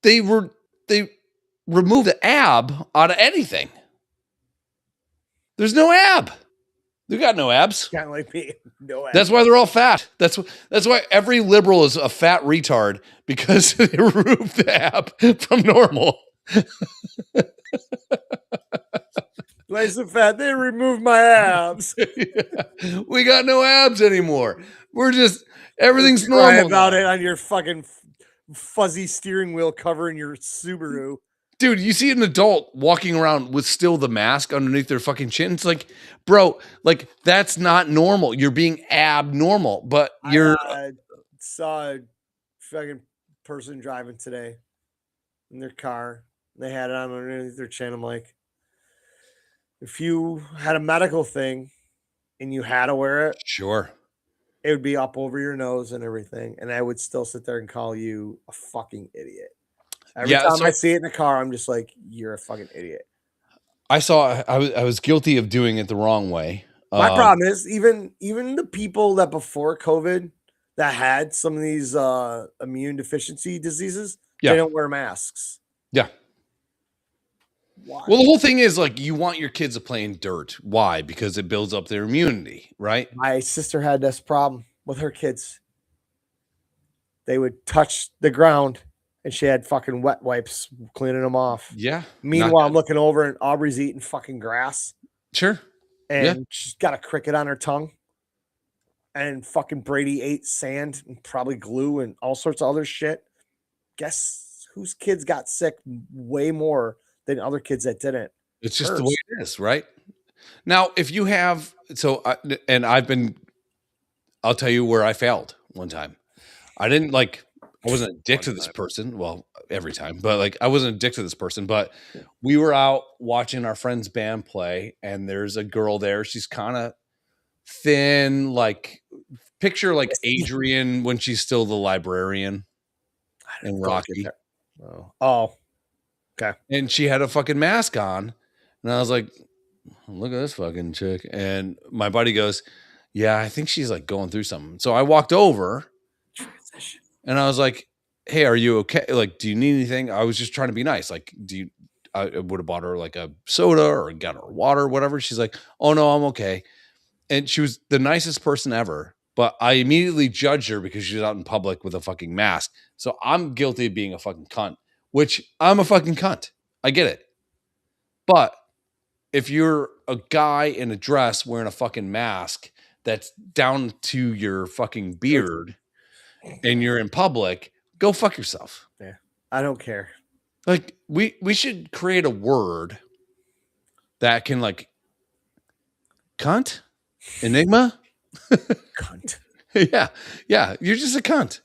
They remove the ab out of anything. There's no ab. They got no abs.
Kind of like me. No abs.
That's why they're all fat. That's why every liberal is a fat retard, because they remove the ab from normal.
Why is it fat? They removed my abs.
Yeah. We got no abs anymore. We're just everything's
Cry
normal
about
now.
it on your fucking fuzzy steering wheel covering your Subaru.
Dude, you see an adult walking around with still the mask underneath their fucking chin. It's like, bro, like that's not normal. You're being abnormal, but you're
I saw a fucking person driving today in their car. They had it on underneath their chin. I'm like, if you had a medical thing and you had to wear it,
sure.
it would be up over your nose and everything. And I would still sit there and call you a fucking idiot. Every time I see it in the car, I'm just like, you're a fucking idiot.
I was guilty of doing it the wrong way.
My problem is even the people that before COVID that had some of these immune deficiency diseases,
Yeah.
they don't wear masks.
Yeah.
Why?
Well, the whole thing is like you want your kids to play in dirt. Why? Because it builds up their immunity, right?
My sister had this problem with her kids. They would touch the ground and she had fucking wet wipes cleaning them off.
Yeah.
Meanwhile, I'm looking over and Aubrey's eating fucking grass.
Sure.
And she's got a cricket on her tongue. And fucking Brady ate sand and probably glue and all sorts of other shit. Guess whose kids got sick way more than other kids that didn't?
It's just the way it is, right? Now, if you have, I'll tell you where I failed one time. I wasn't a dick to this person. Well, every time, but like I wasn't a dick to this person, but we were out watching our friend's band play and there's a girl there. She's kind of thin, like picture like Adrian when she's still the librarian in Rocky.
Oh, okay.
And she had a fucking mask on. And I was like, look at this fucking chick. And my buddy goes, yeah, I think she's like going through something. So I walked over and I was like, hey, are you okay? Like, do you need anything? I was just trying to be nice. Like, I would have bought her like a soda or got her water or whatever. She's like, oh no, I'm okay. And she was the nicest person ever. But I immediately judged her because she was out in public with a fucking mask. So I'm guilty of being a fucking cunt, which I'm a fucking cunt. I get it. But if you're a guy in a dress wearing a fucking mask that's down to your fucking beard and you're in public, go fuck yourself.
Yeah. I don't care.
Like we should create a word that can like cunt, enigma,
Cunt.
yeah, you're just a cunt.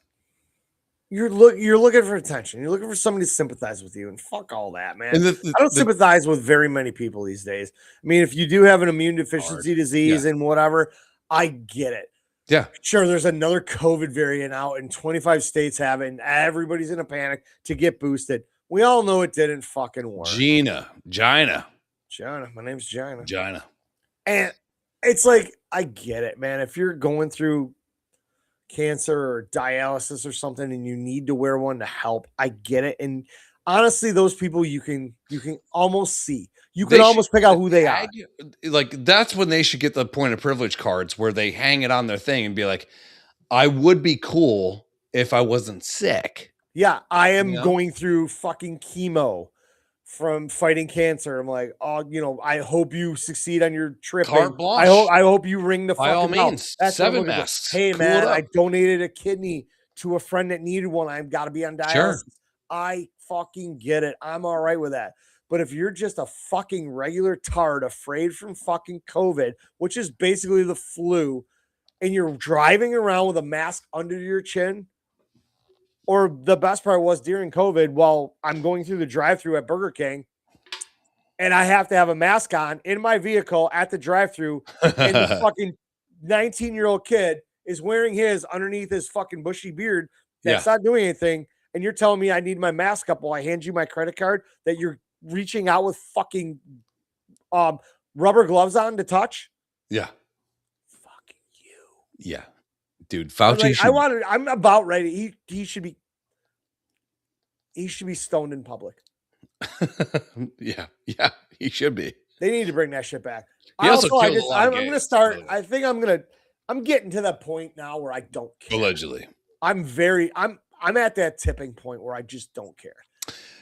You're looking for attention. You're looking for somebody to sympathize with you, and fuck all that, man.
And
I don't sympathize with very many people these days. I mean, if you do have an immune deficiency disease and whatever, I get it.
Yeah,
sure. There's another COVID variant out, and 25 states have it, and everybody's in a panic to get boosted. We all know it didn't fucking work.
Gina.
My name's Gina.
Gina.
And it's like, I get it, man. If you're going through cancer or dialysis or something and you need to wear one to help, I get it. And honestly, those people you can almost see. You can almost pick out who they are.
Like, that's when they should get the point of privilege cards where they hang it on their thing and be like, I would be cool if I wasn't sick.
Yeah, I am going through fucking chemo from fighting cancer. I'm like, oh, I hope you succeed on your trip.
Carte blanche.
I hope you ring the
By
fucking
all
bell.
means,
That's
7 masks.
Hey,
Cool
man,
it up.
I donated a kidney to a friend that needed one. I've got to be on dialysis.
Sure.
I fucking get it. I'm all right with that. But if you're just a fucking regular tard afraid from fucking COVID, which is basically the flu, and you're driving around with a mask under your chin, or the best part was during COVID, while I'm going through the drive-thru at Burger King, and I have to have a mask on in my vehicle at the drive-thru, and this fucking 19-year-old kid is wearing his underneath his fucking bushy beard that's not doing anything, and you're telling me I need my mask up while I hand you my credit card that you're reaching out with fucking rubber gloves on to touch?
Yeah.
Fucking you.
Yeah. Dude, Fauci
I'm about ready. He should be stoned in public.
yeah, he should be.
They need to bring that shit back.
He also killed a lot of
I'm
gays,
gonna start. I think I'm getting to that point now where I don't care.
Allegedly.
I'm at that tipping point where I just don't care.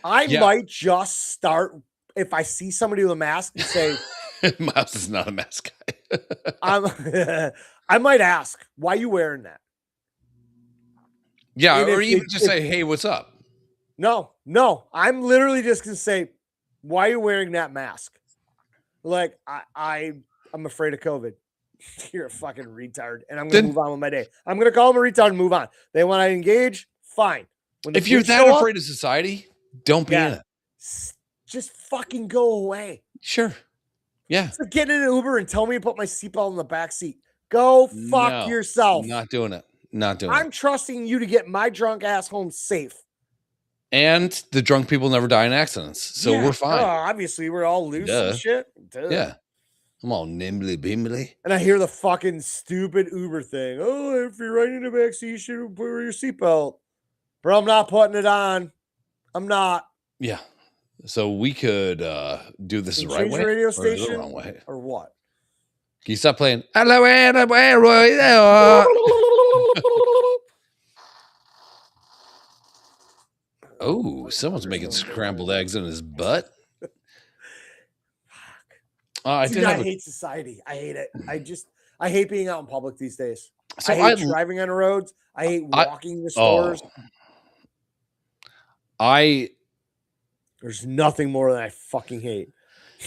I might just start if I see somebody with a mask and say,
Miles is not a mask guy.
I might ask, why are you wearing that?
Yeah, or even just say, hey, what's up?
No. I'm literally just gonna say, why are you wearing that mask? Like, I'm afraid of COVID. You're a fucking retard. And I'm gonna move on with my day. I'm gonna call him a retard and move on. They want to engage, fine.
If you're that afraid of society, don't be in it.
Just fucking go away.
Sure. Yeah.
So get in an Uber and tell me to put my seatbelt in the back seat. Go fuck yourself.
Not doing it.
I'm trusting you to get my drunk ass home safe.
And the drunk people never die in accidents. So we're fine.
Obviously, we're all loose and shit. Duh.
Yeah. I'm all nimbly bimbly.
And I hear the fucking stupid Uber thing. Oh, if you're riding in the back seat, you should put your seatbelt. Bro, I'm not putting it on. I'm not.
Yeah. So we could do this the right way
radio
or
station
the wrong way.
Or what?
Can you stop playing? Oh, someone's making scrambled eggs in his butt.
I hate society. I hate it. I hate being out in public these days.
So
I hate driving on the roads. I hate walking the stores. There's nothing more that I fucking hate.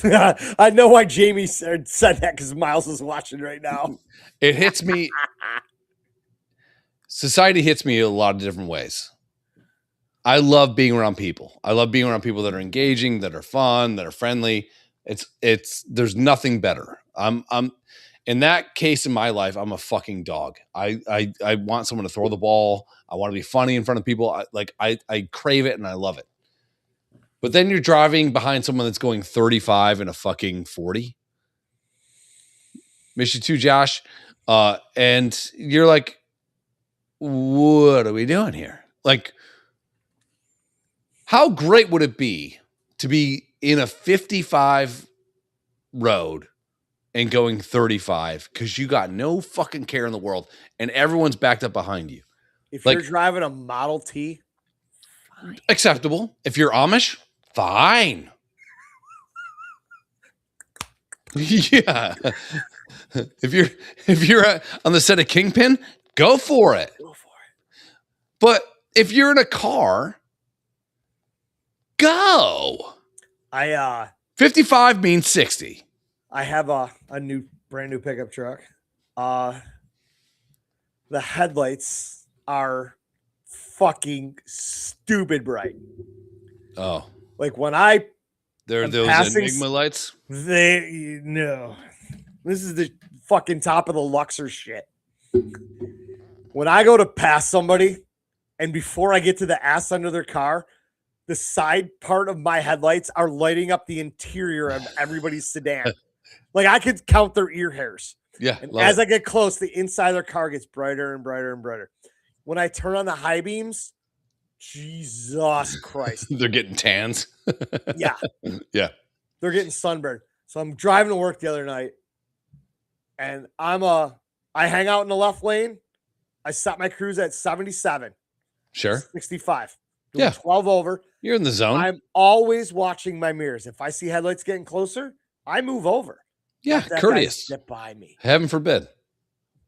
I know why Jamie said that because Miles is watching right now.
It hits me. Society hits me a lot of different ways. I love being around people. I love being around people that are engaging, that are fun, that are friendly. There's nothing better. I'm in that case in my life, I'm a fucking dog. I want someone to throw the ball. I want to be funny in front of people. I crave it and I love it. But then you're driving behind someone that's going 35 in a fucking 40. Miss you too, Josh. And you're like, what are we doing here? Like, how great would it be to be in a 55 road and going 35 because you got no fucking care in the world and everyone's backed up behind you?
If you're driving a Model T,
fine. Acceptable. If you're Amish, fine. Yeah. If you're on the set of Kingpin, go for it. But if you're in a car, go.
I
55 means 60.
I have a brand new pickup truck. The headlights are fucking stupid bright.
Oh,
Like when I
they're
am
those
passing,
Enigma lights.
they no. This is the fucking top of the Luxor shit. When I go to pass somebody, and before I get to the ass under their car, the side part of my headlights are lighting up the interior of everybody's sedan. Like I could count their ear hairs.
Yeah.
And as I get close, the inside of their car gets brighter and brighter and brighter. When I turn on the high beams, Jesus Christ.
They're getting tans.
Yeah.
Yeah.
They're getting sunburned. So I'm driving to work the other night and I hang out in the left lane. I set my cruise at 77.
Sure.
65. Doing
Yeah.
12 over.
You're in the zone.
I'm always watching my mirrors. If I see headlights getting closer, I move over.
Yeah.
Let that guy
Courteous.
zip by me.
Heaven forbid.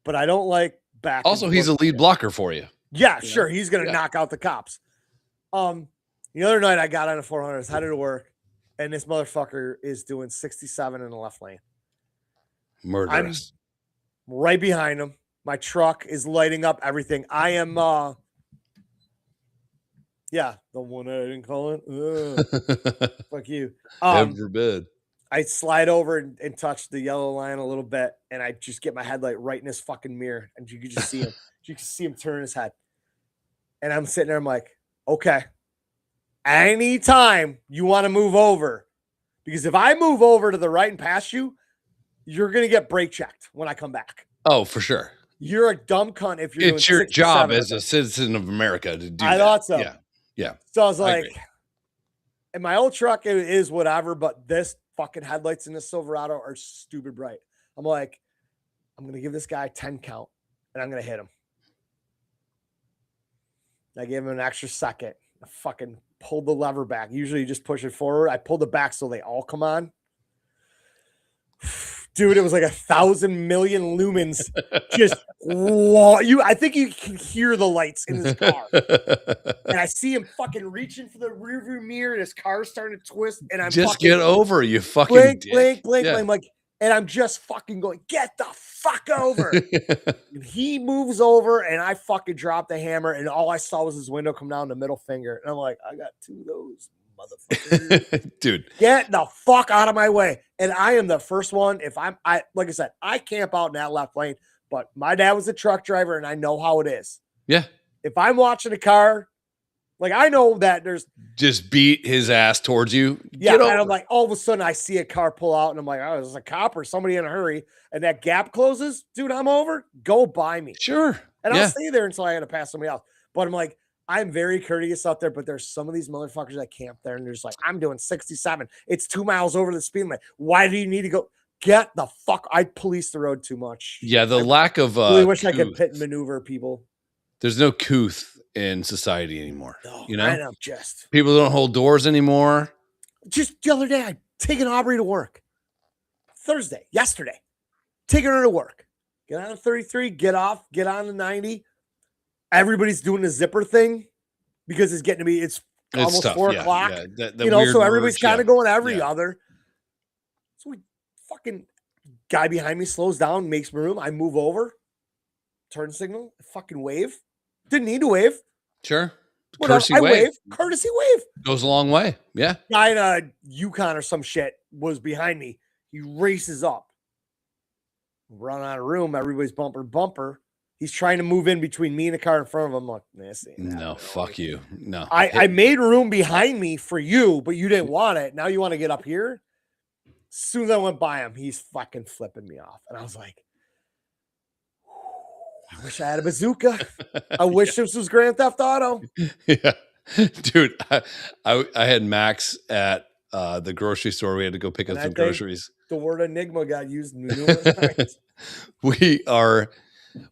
But I don't like back.
Also, he's a lead blocker for you.
Yeah, sure. He's gonna
Yeah.
knock out the cops. The other night I got on a 400, I was headed to work, and this motherfucker is doing 67 in the left lane.
Murderous.
I'm right behind him. My truck is lighting up everything. I am yeah, the one I didn't call it. Fuck you.
Heaven forbid.
I slide over and touch the yellow line a little bit, and I just get my headlight right in his fucking mirror, and you can just see him. You can see him turn his head. And I'm sitting there, I'm like, okay, anytime you want to move over, because if I move over to the right and pass you, you're going to get brake checked when I come back.
Oh, for sure.
You're a dumb cunt if you're
It's
doing
your job
67
as a citizen of America to do
I
that.
thought so.
Yeah. Yeah.
So I was
I
like,
agree.
in my old truck, it is whatever, but this fucking headlights in this Silverado are stupid bright. I'm like, I'm going to give this guy 10 count, and I'm going to hit him. I gave him an extra second. I fucking pulled the lever back. Usually you just push it forward. I pulled it back so they all come on. Dude, it was like 1,000 million lumens. Just I think you can hear the lights in his car. And I see him fucking reaching for the rearview mirror, and his car's starting to twist. And I'm
just
fucking
get over, you fucking
blink,
dick.
blink, blink,
Yeah.
blink. I'm like, and I'm just fucking going, get the fuck over. And he moves over, and I fucking drop the hammer, and all I saw was his window come down, the middle finger. And I'm like, I got two of those motherfuckers.
Dude,
Get the fuck out of my way. And I am the first one. If I like I said, I camp out in that left lane, but my dad was a truck driver, and I know how it is.
yeah.
If I'm watching a car, like I know that there's
Just beat his ass towards you.
yeah,
Get
and
over.
I'm like, all of a sudden I see a car pull out, and I'm like, oh, there's a cop or somebody in a hurry, and that gap closes, dude. I'm over. Go by me,
Sure.
and
Yeah.
I'll stay there until I got to pass somebody else. But I'm like, I'm very courteous out there, but there's some of these motherfuckers that camp there, and they're just like, I'm doing 67. It's 2 miles over the speed limit. Why do you need to go? Get the fuck! I police the road too much.
Yeah, the lack of
I really wish I could
couth.
pit and maneuver people.
There's no couth in society anymore.
No,
You know?
I know. Just
People don't hold doors anymore.
the other day, I taken Aubrey to work. Yesterday, taking her to work. Get on a 33, get off, get on the 90. Everybody's doing the zipper thing because it's getting to be, it's almost
tough.
4
Yeah,
o'clock.
yeah. The
You know,
weird
so everybody's
merge,
kind of
yeah.
going every
Yeah.
other. So we fucking guy behind me slows down, makes room. I move over, turn signal, fucking wave. Didn't need to wave.
Sure.
Whatever.
Courtesy
I
wave.
wave. Courtesy wave.
Goes a long way. Yeah.
Guy in a Yukon or some shit was behind me. He races up. Run out of room. Everybody's bumper. He's trying to move in between me and the car in front of him. I'm like, this ain't
No,
happening.
fuck you. No.
I made room behind me for you, but you didn't want it. Now you want to get up here? As soon as I went by him, he's fucking flipping me off. And I was like, I wish I had a bazooka. I wish this was Grand Theft Auto.
Yeah. Dude, I had Max at the grocery store. We had to go pick up
And I
some
think
groceries.
The word Enigma got used numerous times.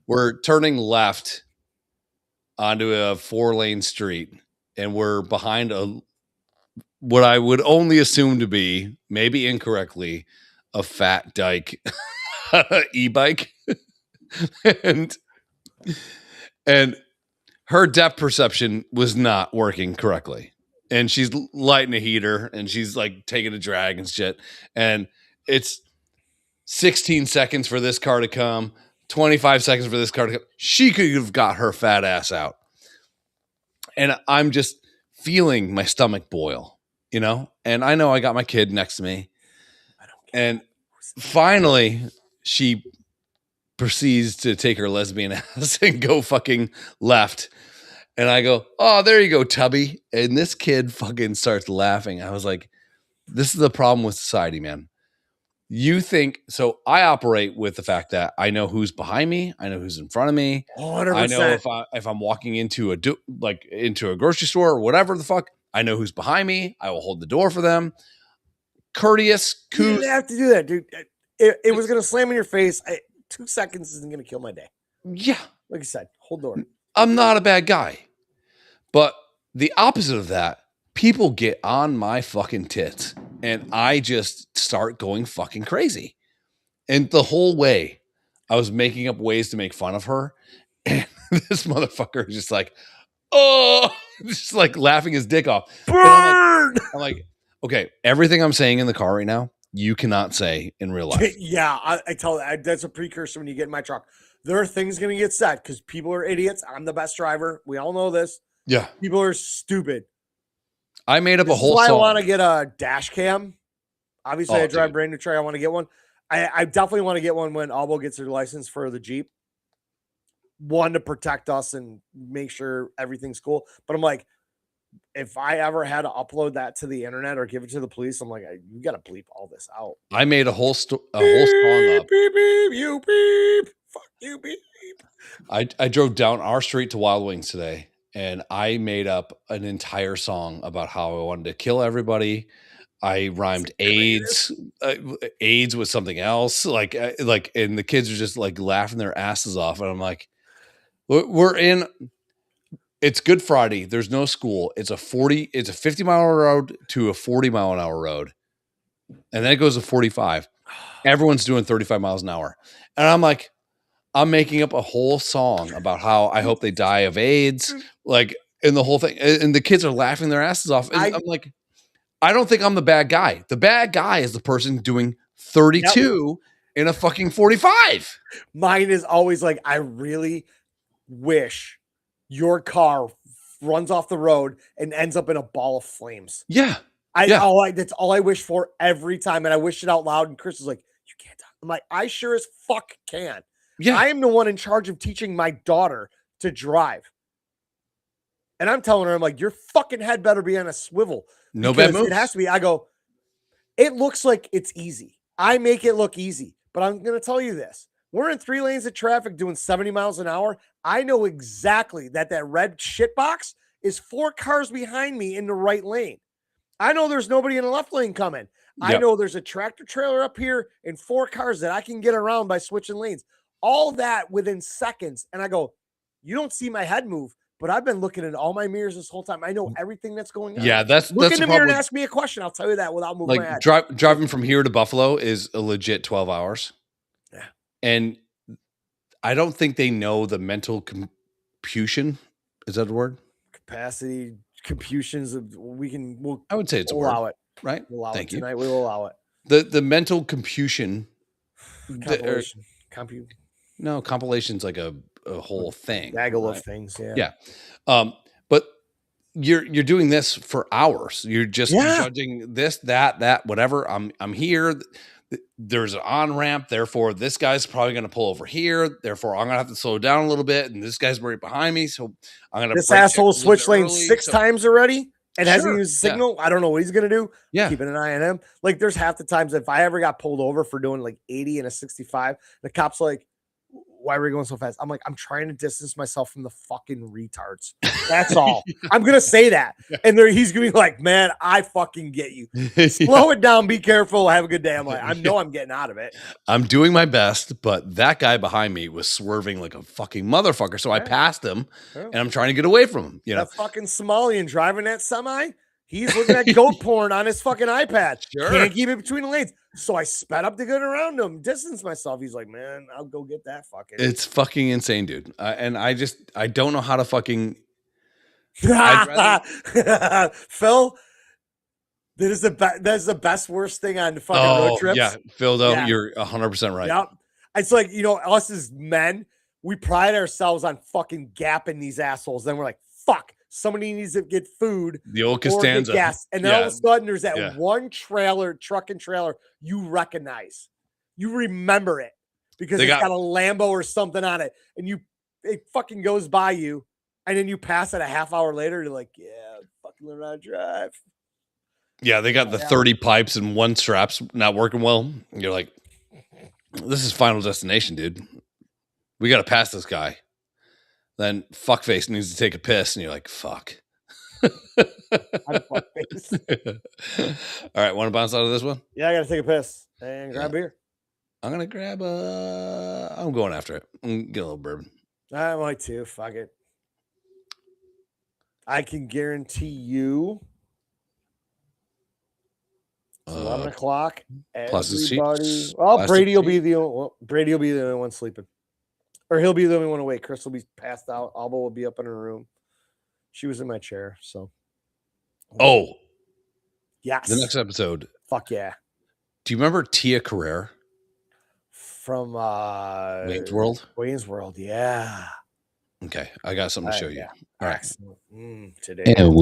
We're turning left onto a 4-lane street, and we're behind what I would only assume to be, maybe incorrectly, a fat dyke e-bike. and her depth perception was not working correctly. and she's lighting a heater and she's like taking a drag and shit. And it's 16 seconds for this car to come, 25 seconds for this car to come. She could have got her fat ass out. And I'm just feeling my stomach boil, you know? And I know I got my kid next to me. And finally, she proceeds to take her lesbian ass and go fucking left. And I go, oh, there you go, Tubby. And this kid fucking starts laughing. I was like, this is the problem with society, man. You think so? I operate with the fact that I know who's behind me. I know who's in front of me.
100%.
I know if I'm walking into into a grocery store or whatever the fuck, I know who's behind me. I will hold the door for them. Courteous,
You
cool.
didn't have to do that, dude. It was gonna slam in your face. 2 seconds isn't gonna kill my day.
Yeah,
Like I said, hold door.
I'm not a bad guy. But the opposite of that, people get on my fucking tits and I just start going fucking crazy. And the whole way I was making up ways to make fun of her. And this motherfucker is just like, oh, just like laughing his dick off.
Burn!
I'm like, okay, everything I'm saying in the car right now, you cannot say in real life.
Yeah, I tell you, that's a precursor when you get in my truck. There are things going to get said because people are idiots. I'm the best driver. We all know this.
Yeah.
People are stupid.
I made up a whole
That's why
song.
I want to get a dash cam. Obviously, I drive brand new truck. I want to get one. I definitely want to get one when Albo gets her license for the Jeep. One, to protect us and make sure everything's cool. But I'm like, if I ever had to upload that to the internet or give it to the police, I'm like, you got to bleep all this out.
I made a whole song up.
Beep, beep, you beep. Fuck you, beep.
I drove down our street to Wild Wings today, and I made up an entire song about how I wanted to kill everybody. I rhymed AIDS with something else, like, and the kids are just like laughing their asses off, and I'm like, we're in. It's Good Friday. There's no school. It's a 50-mile road to a 40-mile-an-hour road, and then it goes to 45. Everyone's doing 35 miles an hour, and I'm like, I'm making up a whole song about how I hope they die of AIDS, like, and the whole thing, and the kids are laughing their asses off. And I'm like, I don't think I'm the bad guy. The bad guy is the person doing 32 in a fucking 45.
Mine is always like, I really wish your car runs off the road and ends up in a ball of flames.
Yeah.
That's all I wish for every time. And I wish it out loud. And Chris is like, you can't. I'm like, I sure as fuck can.
Yeah.
I am the one in charge of teaching my daughter to drive. And I'm telling her, I'm like, your fucking head better be on a swivel.
No bad moves.
It has to be. I go, it looks like it's easy. I make it look easy. But I'm going to tell you this. We're in 3 lanes of traffic doing 70 miles an hour. I know exactly that red shit box is 4 cars behind me in the right lane. I know there's nobody in the left lane coming. Yep. I know there's a tractor trailer up here and 4 cars that I can get around by switching lanes. All that within seconds. And I go, you don't see my head move, but I've been looking at all my mirrors this whole time. I know everything that's going on.
Yeah,
look in the mirror and ask me a question. I'll tell you that without moving my head.
Driving from here to Buffalo is a legit 12 hours.
Yeah.
And I don't think they know the mental computation. Is that a word?
Capacity, computions.
I would say it's a
allow
word.
It.
Right?
We'll allow
Thank
it
you.
tonight. We will allow it.
The mental computation. No, compilation's like a whole thing.
Gaggle of things, yeah.
Yeah. But you're doing this for hours. You're just judging this, that, whatever. I'm here. There's an on-ramp, therefore this guy's probably going to pull over here. Therefore, I'm going to have to slow down a little bit, and this guy's right behind me, so I'm going to.
This asshole switched lanes 6 times already and hasn't used the signal. I don't know what he's going to do.
Yeah,
keeping an eye on him. Like, there's half the times if I ever got pulled over for doing like 80 and a 65, the cop's like, why were you going so fast? I'm like, I'm trying to distance myself from the fucking retards. That's all. I'm going to say that. And he's going to be like, man, I fucking get you. Slow it down. Be careful. Have a good day. I'm like, I know I'm getting out of it.
I'm doing my best, but that guy behind me was swerving like a fucking motherfucker. So I passed him and I'm trying to get away from him. You know,
that fucking Somalian driving that semi, he's looking at goat porn on his fucking iPad.
Sure.
Can't keep it between the lanes. So I sped up to get around him, distance myself. He's like, man, I'll go get that fucking.
It's fucking insane, dude. And I don't know how to fucking. I'd
Phil, that's the best worst thing on fucking road trips.
Yeah, Phil, though,
Yeah.
you're 100% right.
Yep. It's like, us as men, we pride ourselves on fucking gapping these assholes. Then we're like, fuck, somebody needs to get food.
The old
or get
Costanza.
gas. And then all of a sudden there's that
Yeah.
one truck and trailer you recognize. You remember it because it's got a Lambo or something on it. And it fucking goes by you. And then you pass it a half hour later. You're like, yeah, fucking learn how to drive.
Yeah, they got the 30 pipes and one strap's not working well. You're like, this is Final Destination, dude. We got to pass this guy. Then fuckface needs to take a piss, and you're like, fuck.
I'm fuckface.
All right, want to bounce out of this one?
Yeah, I got to take a piss and grab beer.
I'm going to grab I'm going after it. I'm gonna get a little bourbon.
I might too. Fuck it. I can guarantee you it's 11 o'clock.
Plus the
Everybody. Well, Brady will be the only one sleeping. Or he'll be the only one awake. Chris will be passed out. Alba will be up in her room. She was in my chair, so.
Oh.
Yes.
The next episode.
Fuck yeah.
Do you remember Tia Carrere?
From
Wayne's World?
Wayne's World, yeah.
Okay, I got something to show you.
Yeah.
All right.
Excellent. Today.
And